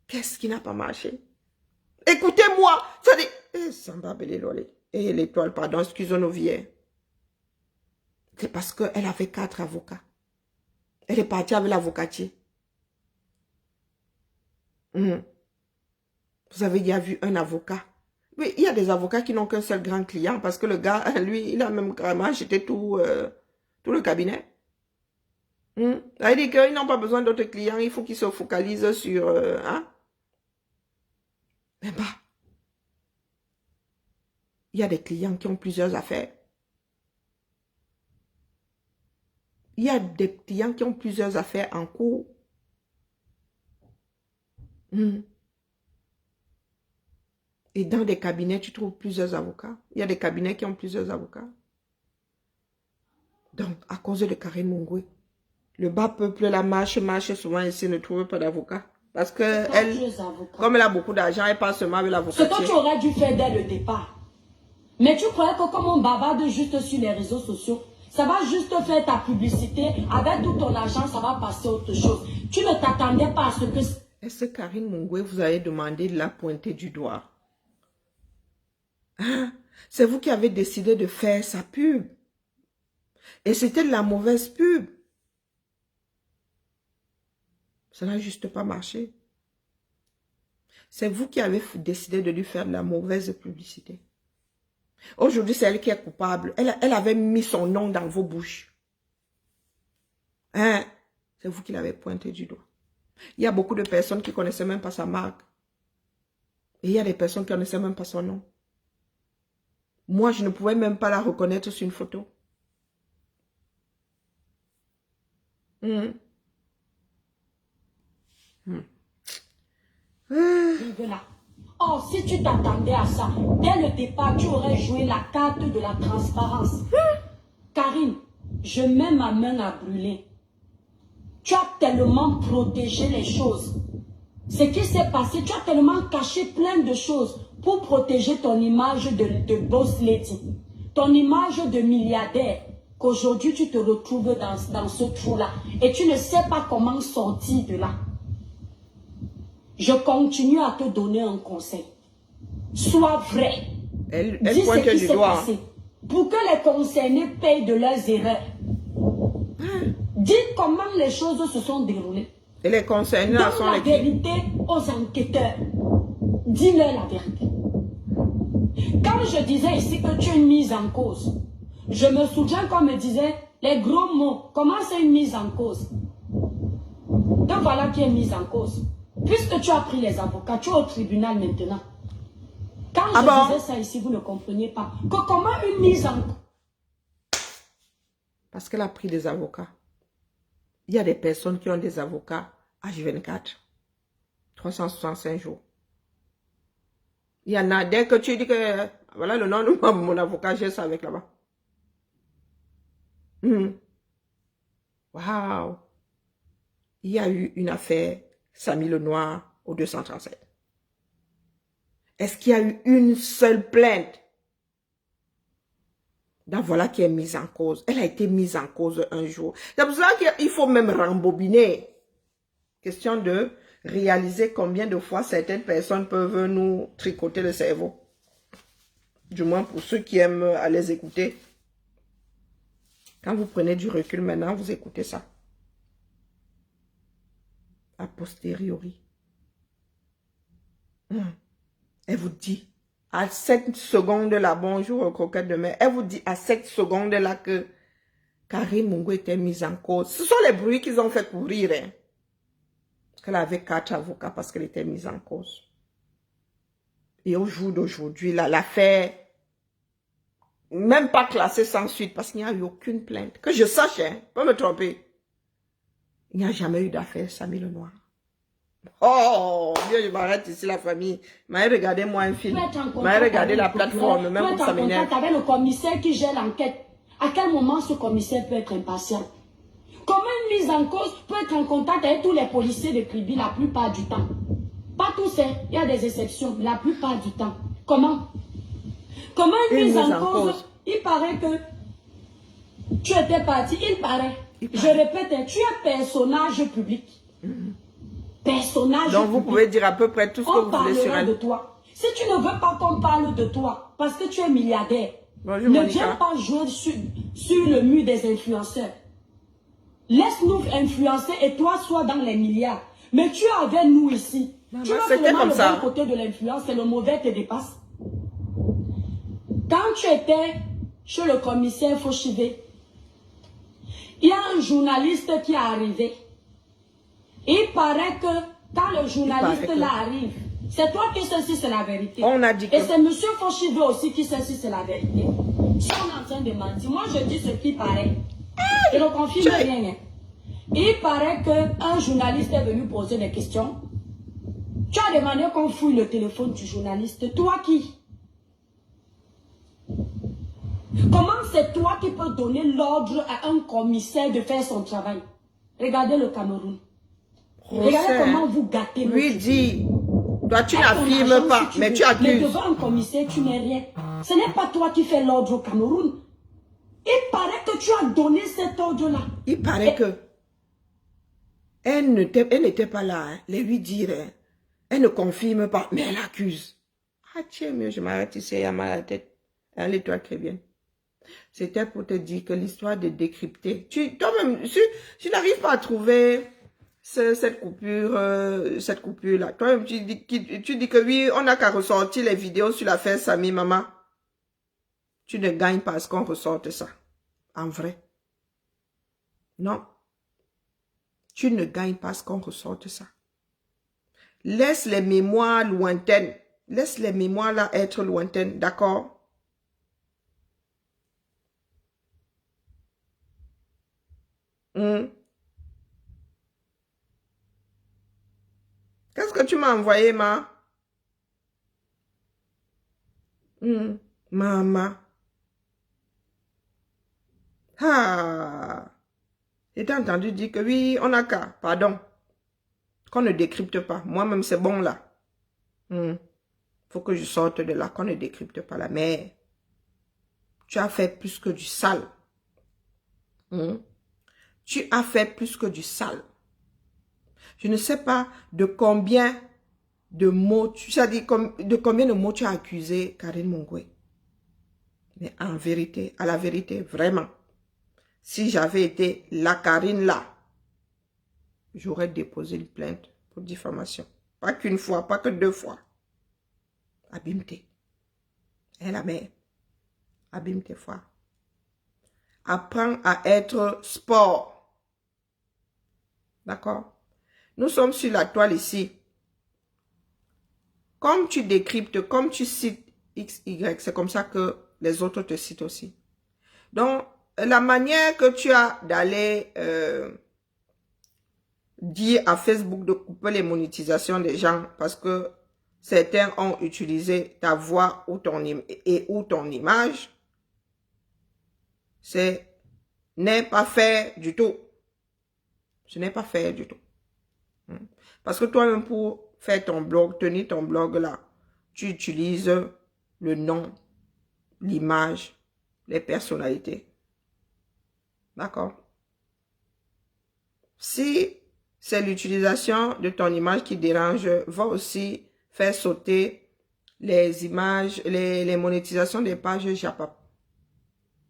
Qu'est-ce qui n'a pas marché? Écoutez-moi, ça dit... Samba Belélolé. Et l'étoile, pardon, excusez-nous, vieux. C'est parce qu'elle avait 4 avocats. Elle est partie avec l'avocatier. Vous avez déjà vu un avocat? Oui, il y a des avocats qui n'ont qu'un seul grand client parce que le gars, lui, il a même carrément acheté tout le cabinet. Ça veut dire qu'ils n'ont pas besoin d'autres clients, il faut qu'ils se focalisent sur... Mais bah, il y a des clients qui ont plusieurs affaires. Il y a des clients qui ont plusieurs affaires en cours. Et dans des cabinets, tu trouves plusieurs avocats. Il y a des cabinets qui ont plusieurs avocats. Donc, à cause de Karine Mungwe, le bas peuple, la marche souvent ici, ne trouve pas d'avocat. Parce que elle, comme elle a beaucoup d'argent, elle passe seulement avec l'avocat. Ce que tu aurais dû faire dès le départ. Mais tu croyais que comme on bavarde juste sur les réseaux sociaux, ça va juste faire ta publicité, avec tout ton argent, ça va passer autre chose. Tu ne t'attendais pas à ce que... Est-ce que Karine Mungwe vous avez demandé de la pointer du doigt? C'est vous qui avez décidé de faire sa pub. Et c'était de la mauvaise pub. Ça n'a juste pas marché. C'est vous qui avez décidé de lui faire de la mauvaise publicité. Aujourd'hui, c'est elle qui est coupable. Elle avait mis son nom dans vos bouches. C'est vous qui l'avez pointé du doigt. Il y a beaucoup de personnes qui ne connaissaient même pas sa marque. Et il y a des personnes qui ne connaissaient même pas son nom. Moi, je ne pouvais même pas la reconnaître sur une photo. Voilà. Oh, si tu t'attendais à ça, dès le départ, tu aurais joué la carte de la transparence. Karine, je mets ma main à brûler. Tu as tellement protégé les choses. Ce qui s'est passé, tu as tellement caché plein de choses pour protéger ton image de boss lady, ton image de milliardaire, qu'aujourd'hui tu te retrouves dans ce trou-là et tu ne sais pas comment sortir de là. Je continue à te donner un conseil. Sois vrai. Elle dis pointe ce qui du s'est doigt. passé pour que les concernés payent de leurs erreurs. Dis comment les choses se sont déroulées. Et les concernés là sont Donne la les qui? vérité aux enquêteurs. Dis-leur la vérité. Quand je disais ici que tu es une mise en cause, je me souviens qu'on me disait les gros mots. Comment c'est une mise en cause? Donc voilà qui est mise en cause. Puisque tu as pris les avocats, tu es au tribunal maintenant. Quand je disais ça ici, vous ne compreniez pas. Que comment une mise en cause? Parce qu'elle a pris des avocats. Il y a des personnes qui ont des avocats H24. 365 jours. Il y en a, dès que tu dis que, voilà le nom de mon avocat, j'ai ça avec là-bas. Waouh. Il y a eu une affaire, Samy Lenoir, au 237. Est-ce qu'il y a eu une seule plainte? Donc voilà qui est mise en cause. Elle a été mise en cause un jour. C'est pour ça qu'il faut même rembobiner. Question de réaliser combien de fois certaines personnes peuvent nous tricoter le cerveau. Du moins pour ceux qui aiment à les écouter. Quand vous prenez du recul maintenant, vous écoutez ça. A posteriori. Elle vous dit, à cette seconde-là, bonjour croquette de mer, elle vous dit à cette seconde-là que Karine Mungo était mise en cause. Ce sont les bruits qu'ils ont fait courir. Hein. Qu'elle avait 4 avocats parce qu'elle était mise en cause. Et au jour d'aujourd'hui, l'affaire, même pas classée sans suite parce qu'il n'y a eu aucune plainte. Que je sache, hein, pas me tromper. Il n'y a jamais eu d'affaire Samy Lenoir. Oh, Dieu, je m'arrête ici, la famille. Mais regardez-moi un film. Mais regardez la plateforme, même pour ça m'énerve. Avec le commissaire qui gère l'enquête. À quel moment ce commissaire peut être impatient? Comment une mise en cause peut être en contact avec tous les policiers de Kribi la plupart du temps? Pas tous, hein. Il y a des exceptions, la plupart du temps. Comment? Comment une mise en cause? Il paraît que tu étais parti, il paraît. Je répète, tu es personnage public. Personnage donc vous public. pouvez dire à peu près tout ce que vous voulez sur elle. De toi. Si tu ne veux pas qu'on parle de toi, parce que tu es milliardaire, bonjour, ne Monica. viens pas jouer sur le mur des influenceurs. Laisse-nous influencer et toi sois dans les milliards. Mais tu es avec nous ici. Maman, tu vois c'était seulement comme le ça. bon côté de l'influence et le mauvais te dépasse. Quand tu étais chez le commissaire Fauchivé, il y a un journaliste qui est arrivé. Il paraît que quand le journaliste là arrive, c'est toi qui sais si c'est la vérité. On a dit que... Et c'est M. Fauchivé aussi qui sait si c'est la vérité. Si on est en train de mentir, moi je dis ce qui paraît. Je ne confirme rien. Hein. Il paraît qu'un journaliste est venu poser des questions. Tu as demandé qu'on fouille le téléphone du journaliste. Toi qui? Comment c'est toi qui peux donner l'ordre à un commissaire de faire son travail? Regardez le Cameroun. Regardez comment vous gâtez. Lui dit, toi tu n'affirmes pas, mais tu accuses. Mais devant un commissaire, tu n'es rien. Ce n'est pas toi qui fais l'ordre au Cameroun. Il paraît que tu as donné cet ordre-là. Il paraît que elle n'était pas là, hein, les lui dire. Hein. Elle ne confirme pas, mais elle accuse. Ah tiens, mieux, je m'arrête ici, il y a mal à la tête. Allez, toi, très bien. C'était pour te dire que l'histoire de décrypter. Toi-même, tu n'arrives pas à trouver cette coupure-là. Toi-même, tu dis que oui, on n'a qu'à ressortir les vidéos sur l'affaire Samy, maman. Tu ne gagnes pas à ce qu'on ressorte ça. En vrai. Non. Tu ne gagnes pas à ce qu'on ressorte ça. Laisse les mémoires lointaines. Laisse les mémoires là être lointaines. D'accord? Qu'est-ce que tu m'as envoyé, ma? Maman. Ah. J'ai entendu dire que oui, on n'a qu'à, pardon, qu'on ne décrypte pas. Moi-même, c'est bon là. Faut que je sorte de là, qu'on ne décrypte pas là. Mais tu as fait plus que du sale. Tu as fait plus que du sale. Je ne sais pas de combien de mots, de combien de mots tu as accusé Karine Mungo. Mais en vérité, à la vérité, vraiment, si j'avais été la Karine là, j'aurais déposé une plainte pour diffamation. Pas qu'une fois, pas que 2 fois. Abîme tes. Et la mère. Abîme tes fois. Apprends à être sport. D'accord? Nous sommes sur la toile ici. Comme tu décryptes, comme tu cites X, Y, c'est comme ça que les autres te citent aussi. Donc, la manière que tu as d'aller dire à Facebook de couper les monétisations des gens parce que certains ont utilisé ta voix ou ton image, n'est pas fait du tout. Ce n'est pas fait du tout. Parce que toi-même, pour faire ton blog, tenir ton blog là, tu utilises le nom, l'image, les personnalités. D'accord? Si c'est l'utilisation de ton image qui dérange, va aussi faire sauter les images, les monétisations des pages Japap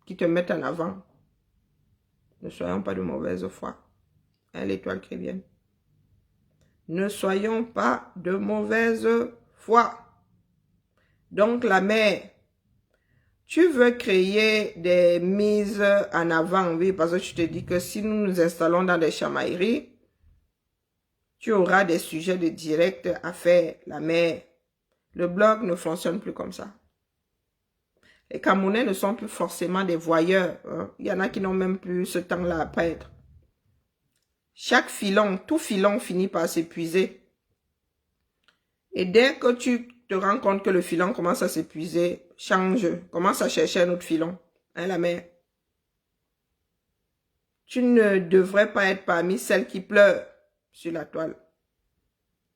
qui te mettent en avant. Ne soyons pas de mauvaise foi. Hein, l'étoile chrétienne. Ne soyons pas de mauvaise foi. Donc la mère, tu veux créer des mises en avant, oui, parce que je te dis que si nous nous installons dans des chamailleries, tu auras des sujets de direct à faire, la mère. Le blog ne fonctionne plus comme ça. Les Camerounais ne sont plus forcément des voyeurs. Hein. Il y en a qui n'ont même plus ce temps-là à perdre. Chaque filon, tout filon finit par s'épuiser. Et dès que tu te rends compte que le filon commence à s'épuiser, change, commence à chercher un autre filon. Hein, la mère? Tu ne devrais pas être parmi celles qui pleurent sur la toile.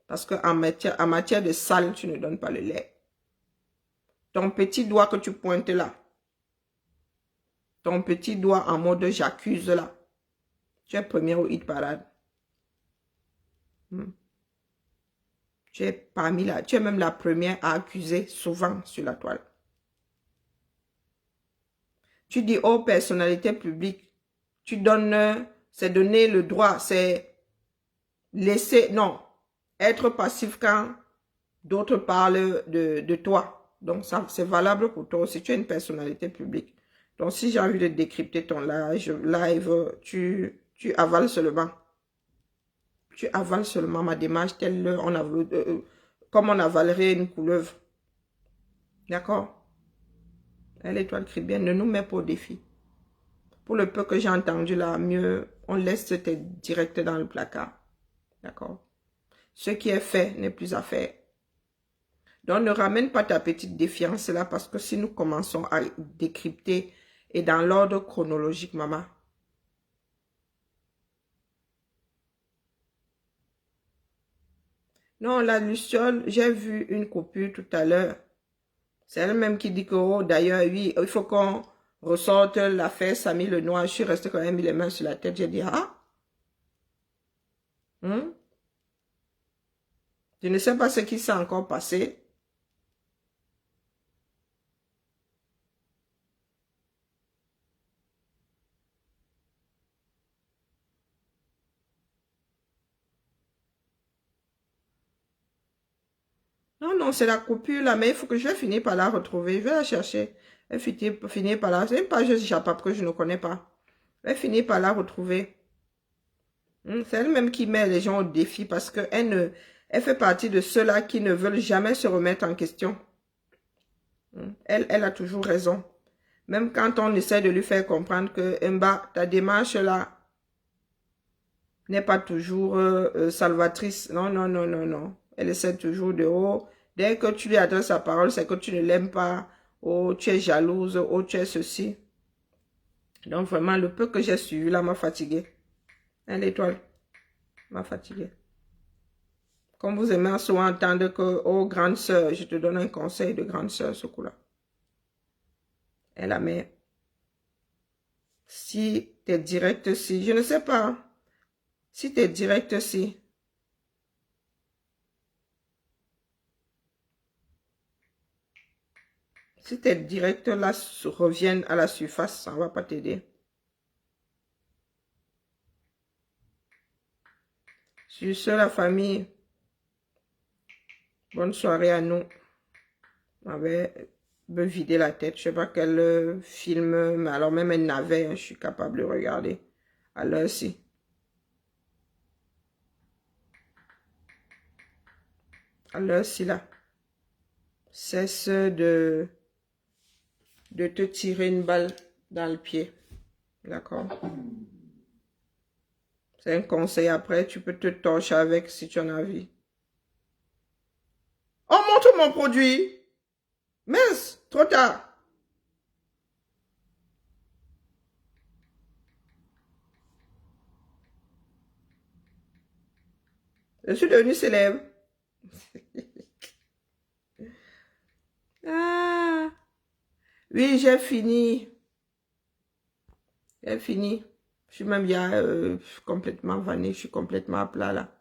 Parce qu'en matière de sale, tu ne donnes pas le lait. Ton petit doigt que tu pointes là, ton petit doigt en mode j'accuse là, tu es première au hit parade. Tu es parmi là, tu es même la première à accuser souvent sur la toile. Tu dis aux personnalités publiques, tu donnes, c'est donner le droit, c'est laisser, non, être passif quand d'autres parlent de toi. Donc, ça, c'est valable pour toi aussi. Tu es une personnalité publique. Donc, si j'ai envie de décrypter ton live, tu avales seulement. Tu avales seulement ma démarche comme on avalerait une couleuvre. D'accord? L'étoile crie bien, ne nous mets pas au défi. Pour le peu que j'ai entendu là, mieux, on laisse tes directs dans le placard. D'accord? Ce qui est fait n'est plus à faire. Donc, ne ramène pas ta petite défiance là parce que si nous commençons à décrypter et dans l'ordre chronologique, maman. Non, la Luciole, j'ai vu une coupure tout à l'heure. C'est elle-même qui dit que, oh, d'ailleurs, oui, il faut qu'on ressorte l'affaire Samy Lenoir. Je suis restée quand même mis les mains sur la tête. J'ai dit, ah. Je ne sais pas ce qui s'est encore passé. Non, non, c'est la coupure là, mais il faut que je vais finir par la retrouver. Je vais la chercher. Je vais finir par la... C'est une page Japap que je ne connais pas. Je vais finir par la retrouver. C'est elle-même qui met les gens au défi parce qu'elle fait partie de ceux-là qui ne veulent jamais se remettre en question. Elle a toujours raison. Même quand on essaie de lui faire comprendre que Mba, ta démarche là n'est pas toujours salvatrice. Non, non, non, non, non. Elle essaie toujours de oh, dès que tu lui adresses la parole, c'est que tu ne l'aimes pas. Oh, tu es jalouse. Oh, tu es ceci. Donc vraiment, le peu que j'ai suivi là m'a fatigué. Hein, l'étoile m'a fatigué. Comme vous aimez souvent entendre que, oh, grande sœur, je te donne un conseil de grande sœur, ce coup-là. Et la mère. Si tu es direct, si, je ne sais pas. Si tu es direct, si. Si tes directs là reviennent à la surface, ça ne va pas t'aider. Sur ce, la famille, bonne soirée à nous. On avait me vider la tête. Je ne sais pas quel film, mais alors même un navet, je suis capable de regarder. À l'heure-ci. À l'heure-ci là. Cesse de te tirer une balle dans le pied. D'accord? C'est un conseil. Après, tu peux te torcher avec si tu en as envie. Oh, montre mon produit. Mince, trop tard. Je suis devenue célèbre. Ah. Oui, j'ai fini. J'ai fini. Je suis même bien complètement vannée. Je suis complètement à plat là.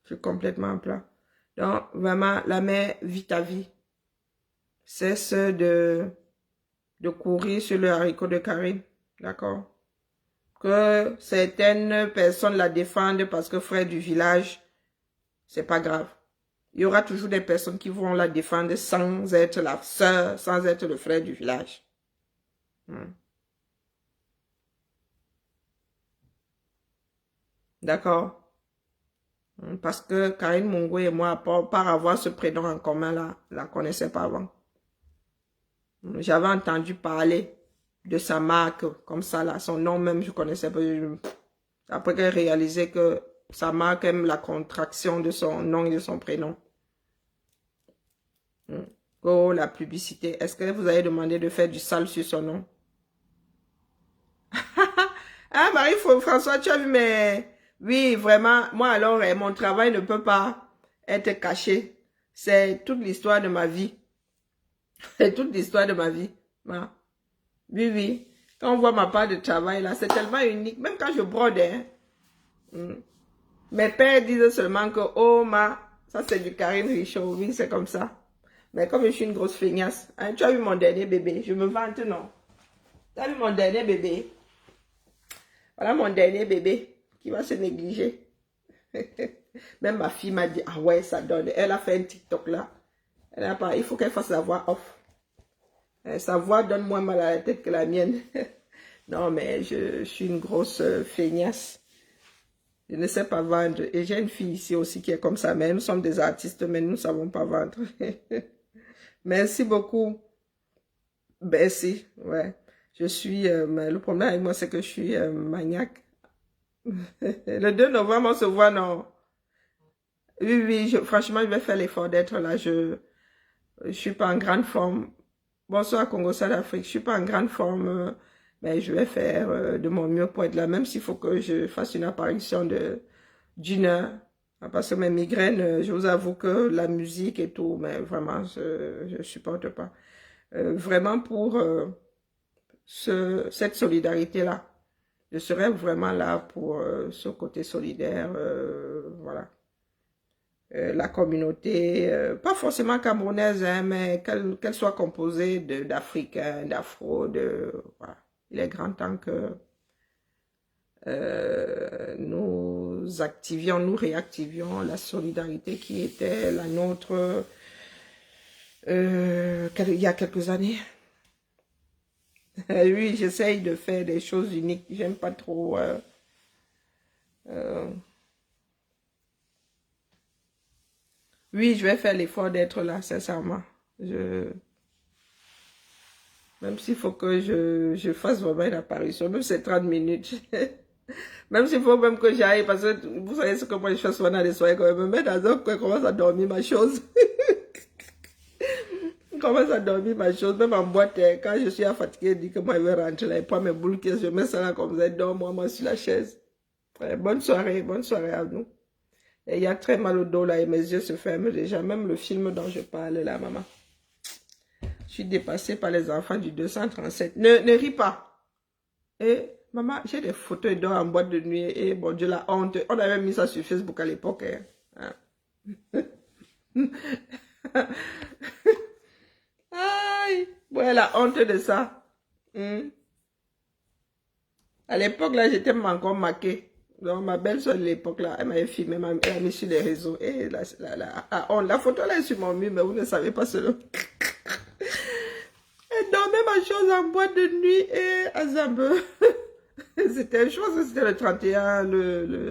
Je suis complètement à plat. Donc, vraiment, la mère vit ta vie. Cesse de courir sur le haricot de Karine. D'accord? Que certaines personnes la défendent parce que frère du village, c'est pas grave. Il y aura toujours des personnes qui vont la défendre sans être la sœur, sans être le frère du village. D'accord? Parce que Karine Mongo et moi, par avoir ce prénom en commun là, je la connaissais pas avant. J'avais entendu parler de sa marque comme ça là, son nom même, je connaissais pas. Après qu'elle réalisait que sa marque aime la contraction de son nom et de son prénom. Oh, la publicité. Est-ce que vous avez demandé de faire du sale sur son nom? Ah, Marie-François, tu as vu mes... Oui, vraiment, moi alors, mon travail ne peut pas être caché. C'est toute l'histoire de ma vie. C'est toute l'histoire de ma vie. Ah. Oui, oui. Quand on voit ma part de travail là, c'est tellement unique. Même quand je brode, hein. Mes pères disent seulement que, oh, ça c'est du Karine Richaud. Oui, c'est comme ça. Mais comme je suis une grosse feignasse, hein, tu as vu mon dernier bébé, je me vante, non? Tu as vu mon dernier bébé? Voilà mon dernier bébé qui va se négliger. Même ma fille m'a dit, ah ouais, ça donne. Elle a fait un TikTok là. Elle a pas, il faut qu'elle fasse la voix off. Sa voix donne moins mal à la tête que la mienne. Non, mais je suis une grosse feignasse. Je ne sais pas vendre. Et j'ai une fille ici aussi qui est comme ça. Mais nous sommes des artistes, mais nous ne savons pas vendre. Merci beaucoup. Merci. Ouais. Je suis... le problème avec moi, c'est que je suis maniaque. Le 2 novembre, on se voit, non? Oui, oui. Franchement, je vais faire l'effort d'être là. Je suis pas en grande forme. Bonsoir, Congo, South Afrique. Je suis pas en grande forme. Mais je vais faire de mon mieux pour être là. Même s'il faut que je fasse une apparition d'une heure. Parce que mes migraines, je vous avoue que la musique et tout, mais vraiment, je ne supporte pas. Vraiment pour cette solidarité-là. Je serai vraiment là pour ce côté solidaire, voilà. La communauté, pas forcément camerounaise, hein, mais qu'elle soit composée d'Africains, d'Afro, voilà. Il est grand temps que nous activions, nous réactivions la solidarité qui était la nôtre il y a quelques années. Oui, j'essaye de faire des choses uniques. J'aime pas trop... Oui, je vais faire l'effort d'être là, sincèrement. Même s'il faut que je fasse vraiment une apparition, même si c'est 30 minutes. Même s'il faut même que j'aille, parce que vous savez ce que moi je fais souvent dans les soirées, quand je me mets dans un coin, je commence à dormir ma chose. Je commence à dormir ma chose, même en boîte, quand je suis fatiguée, je dis que moi je vais rentrer là, et prends mes boules, je mets ça là comme ça, et dors moi sur la chaise. Bonne soirée à nous. Et il y a très mal au dos là, et mes yeux se ferment déjà, même le film dont je parle là, maman. Je suis dépassée par les enfants du 237. Ne ris pas. Et maman, j'ai des photos d'or en boîte de nuit. Et bon Dieu, la honte. On avait mis ça sur Facebook à l'époque. Hein. Aïe. Ouais, la honte de ça. À l'époque, là, j'étais encore maquée. Donc, ma belle-soeur de l'époque, là, elle m'avait filmé, elle a mis sur les réseaux. Et la photo, là, est sur mon mur, mais vous ne savez pas cela. Elle dormait ma chose en boîte de nuit et à Zambé. C'était une chose, c'était le 31,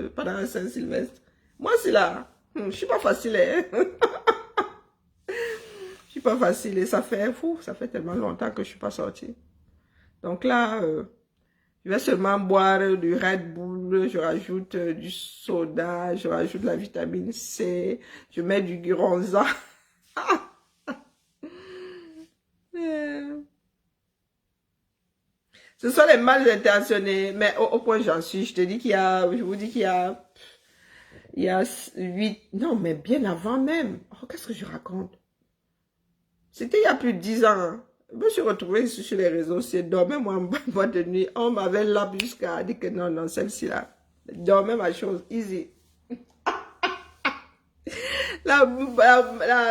pendant la Saint-Sylvestre. Moi, c'est là. Je suis pas facile, hein. Je suis pas facile et ça fait tellement longtemps que je suis pas sortie. Donc là, Je vais seulement boire du Red Bull, je rajoute du soda, je rajoute la vitamine C, je mets du Guronza. Ce sont les mal intentionnés, mais au point j'en suis, je te dis qu'il y a, je vous dis qu'il y a 8, non mais bien avant même. Oh, qu'est-ce que je raconte? C'était il y a plus de 10 ans. Hein. Je me suis retrouvée sur les réseaux sociaux, dormais moi en boîte de nuit. On m'avait là jusqu'à dire que non, non, celle-ci là. Dormais ma chose, easy. La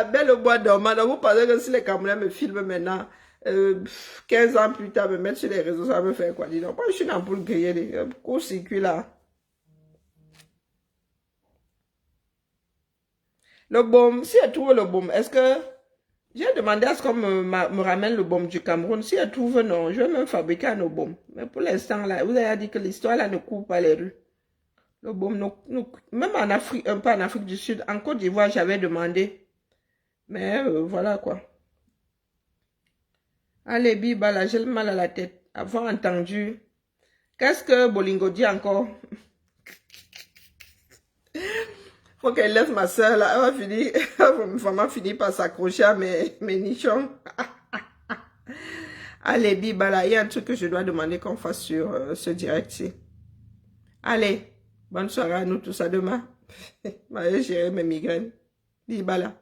belle au bois dormant. Donc vous pensez que si les Camerounais me filment maintenant, 15 ans plus tard, me mettre sur les réseaux, ça va me faire quoi? Dis donc, moi je suis une ampoule grillée, court-circuit là. Le baume, si elle trouve le baume, est-ce que... J'ai demandé à ce qu'on me ramène le baume du Cameroun. Si elle trouve, non, je vais même fabriquer un baume. Mais pour l'instant, là, vous avez dit que l'histoire, là, ne court pas les rues. Le baume, même en Afrique, pas en Afrique du Sud, en Côte d'Ivoire, j'avais demandé. Mais voilà, quoi. Allez, Biba, là, j'ai le mal à la tête. Avoir entendu. Qu'est-ce que Bolingo dit encore? Faut qu'elle laisse ma soeur là, elle va finir, vraiment finir par s'accrocher à mes nichons. Allez, Biba, là, il y a un truc que je dois demander qu'on fasse sur ce direct-ci. Allez, bonne soirée à nous tous, à demain. Je vais gérer mes migraines. Biba, là.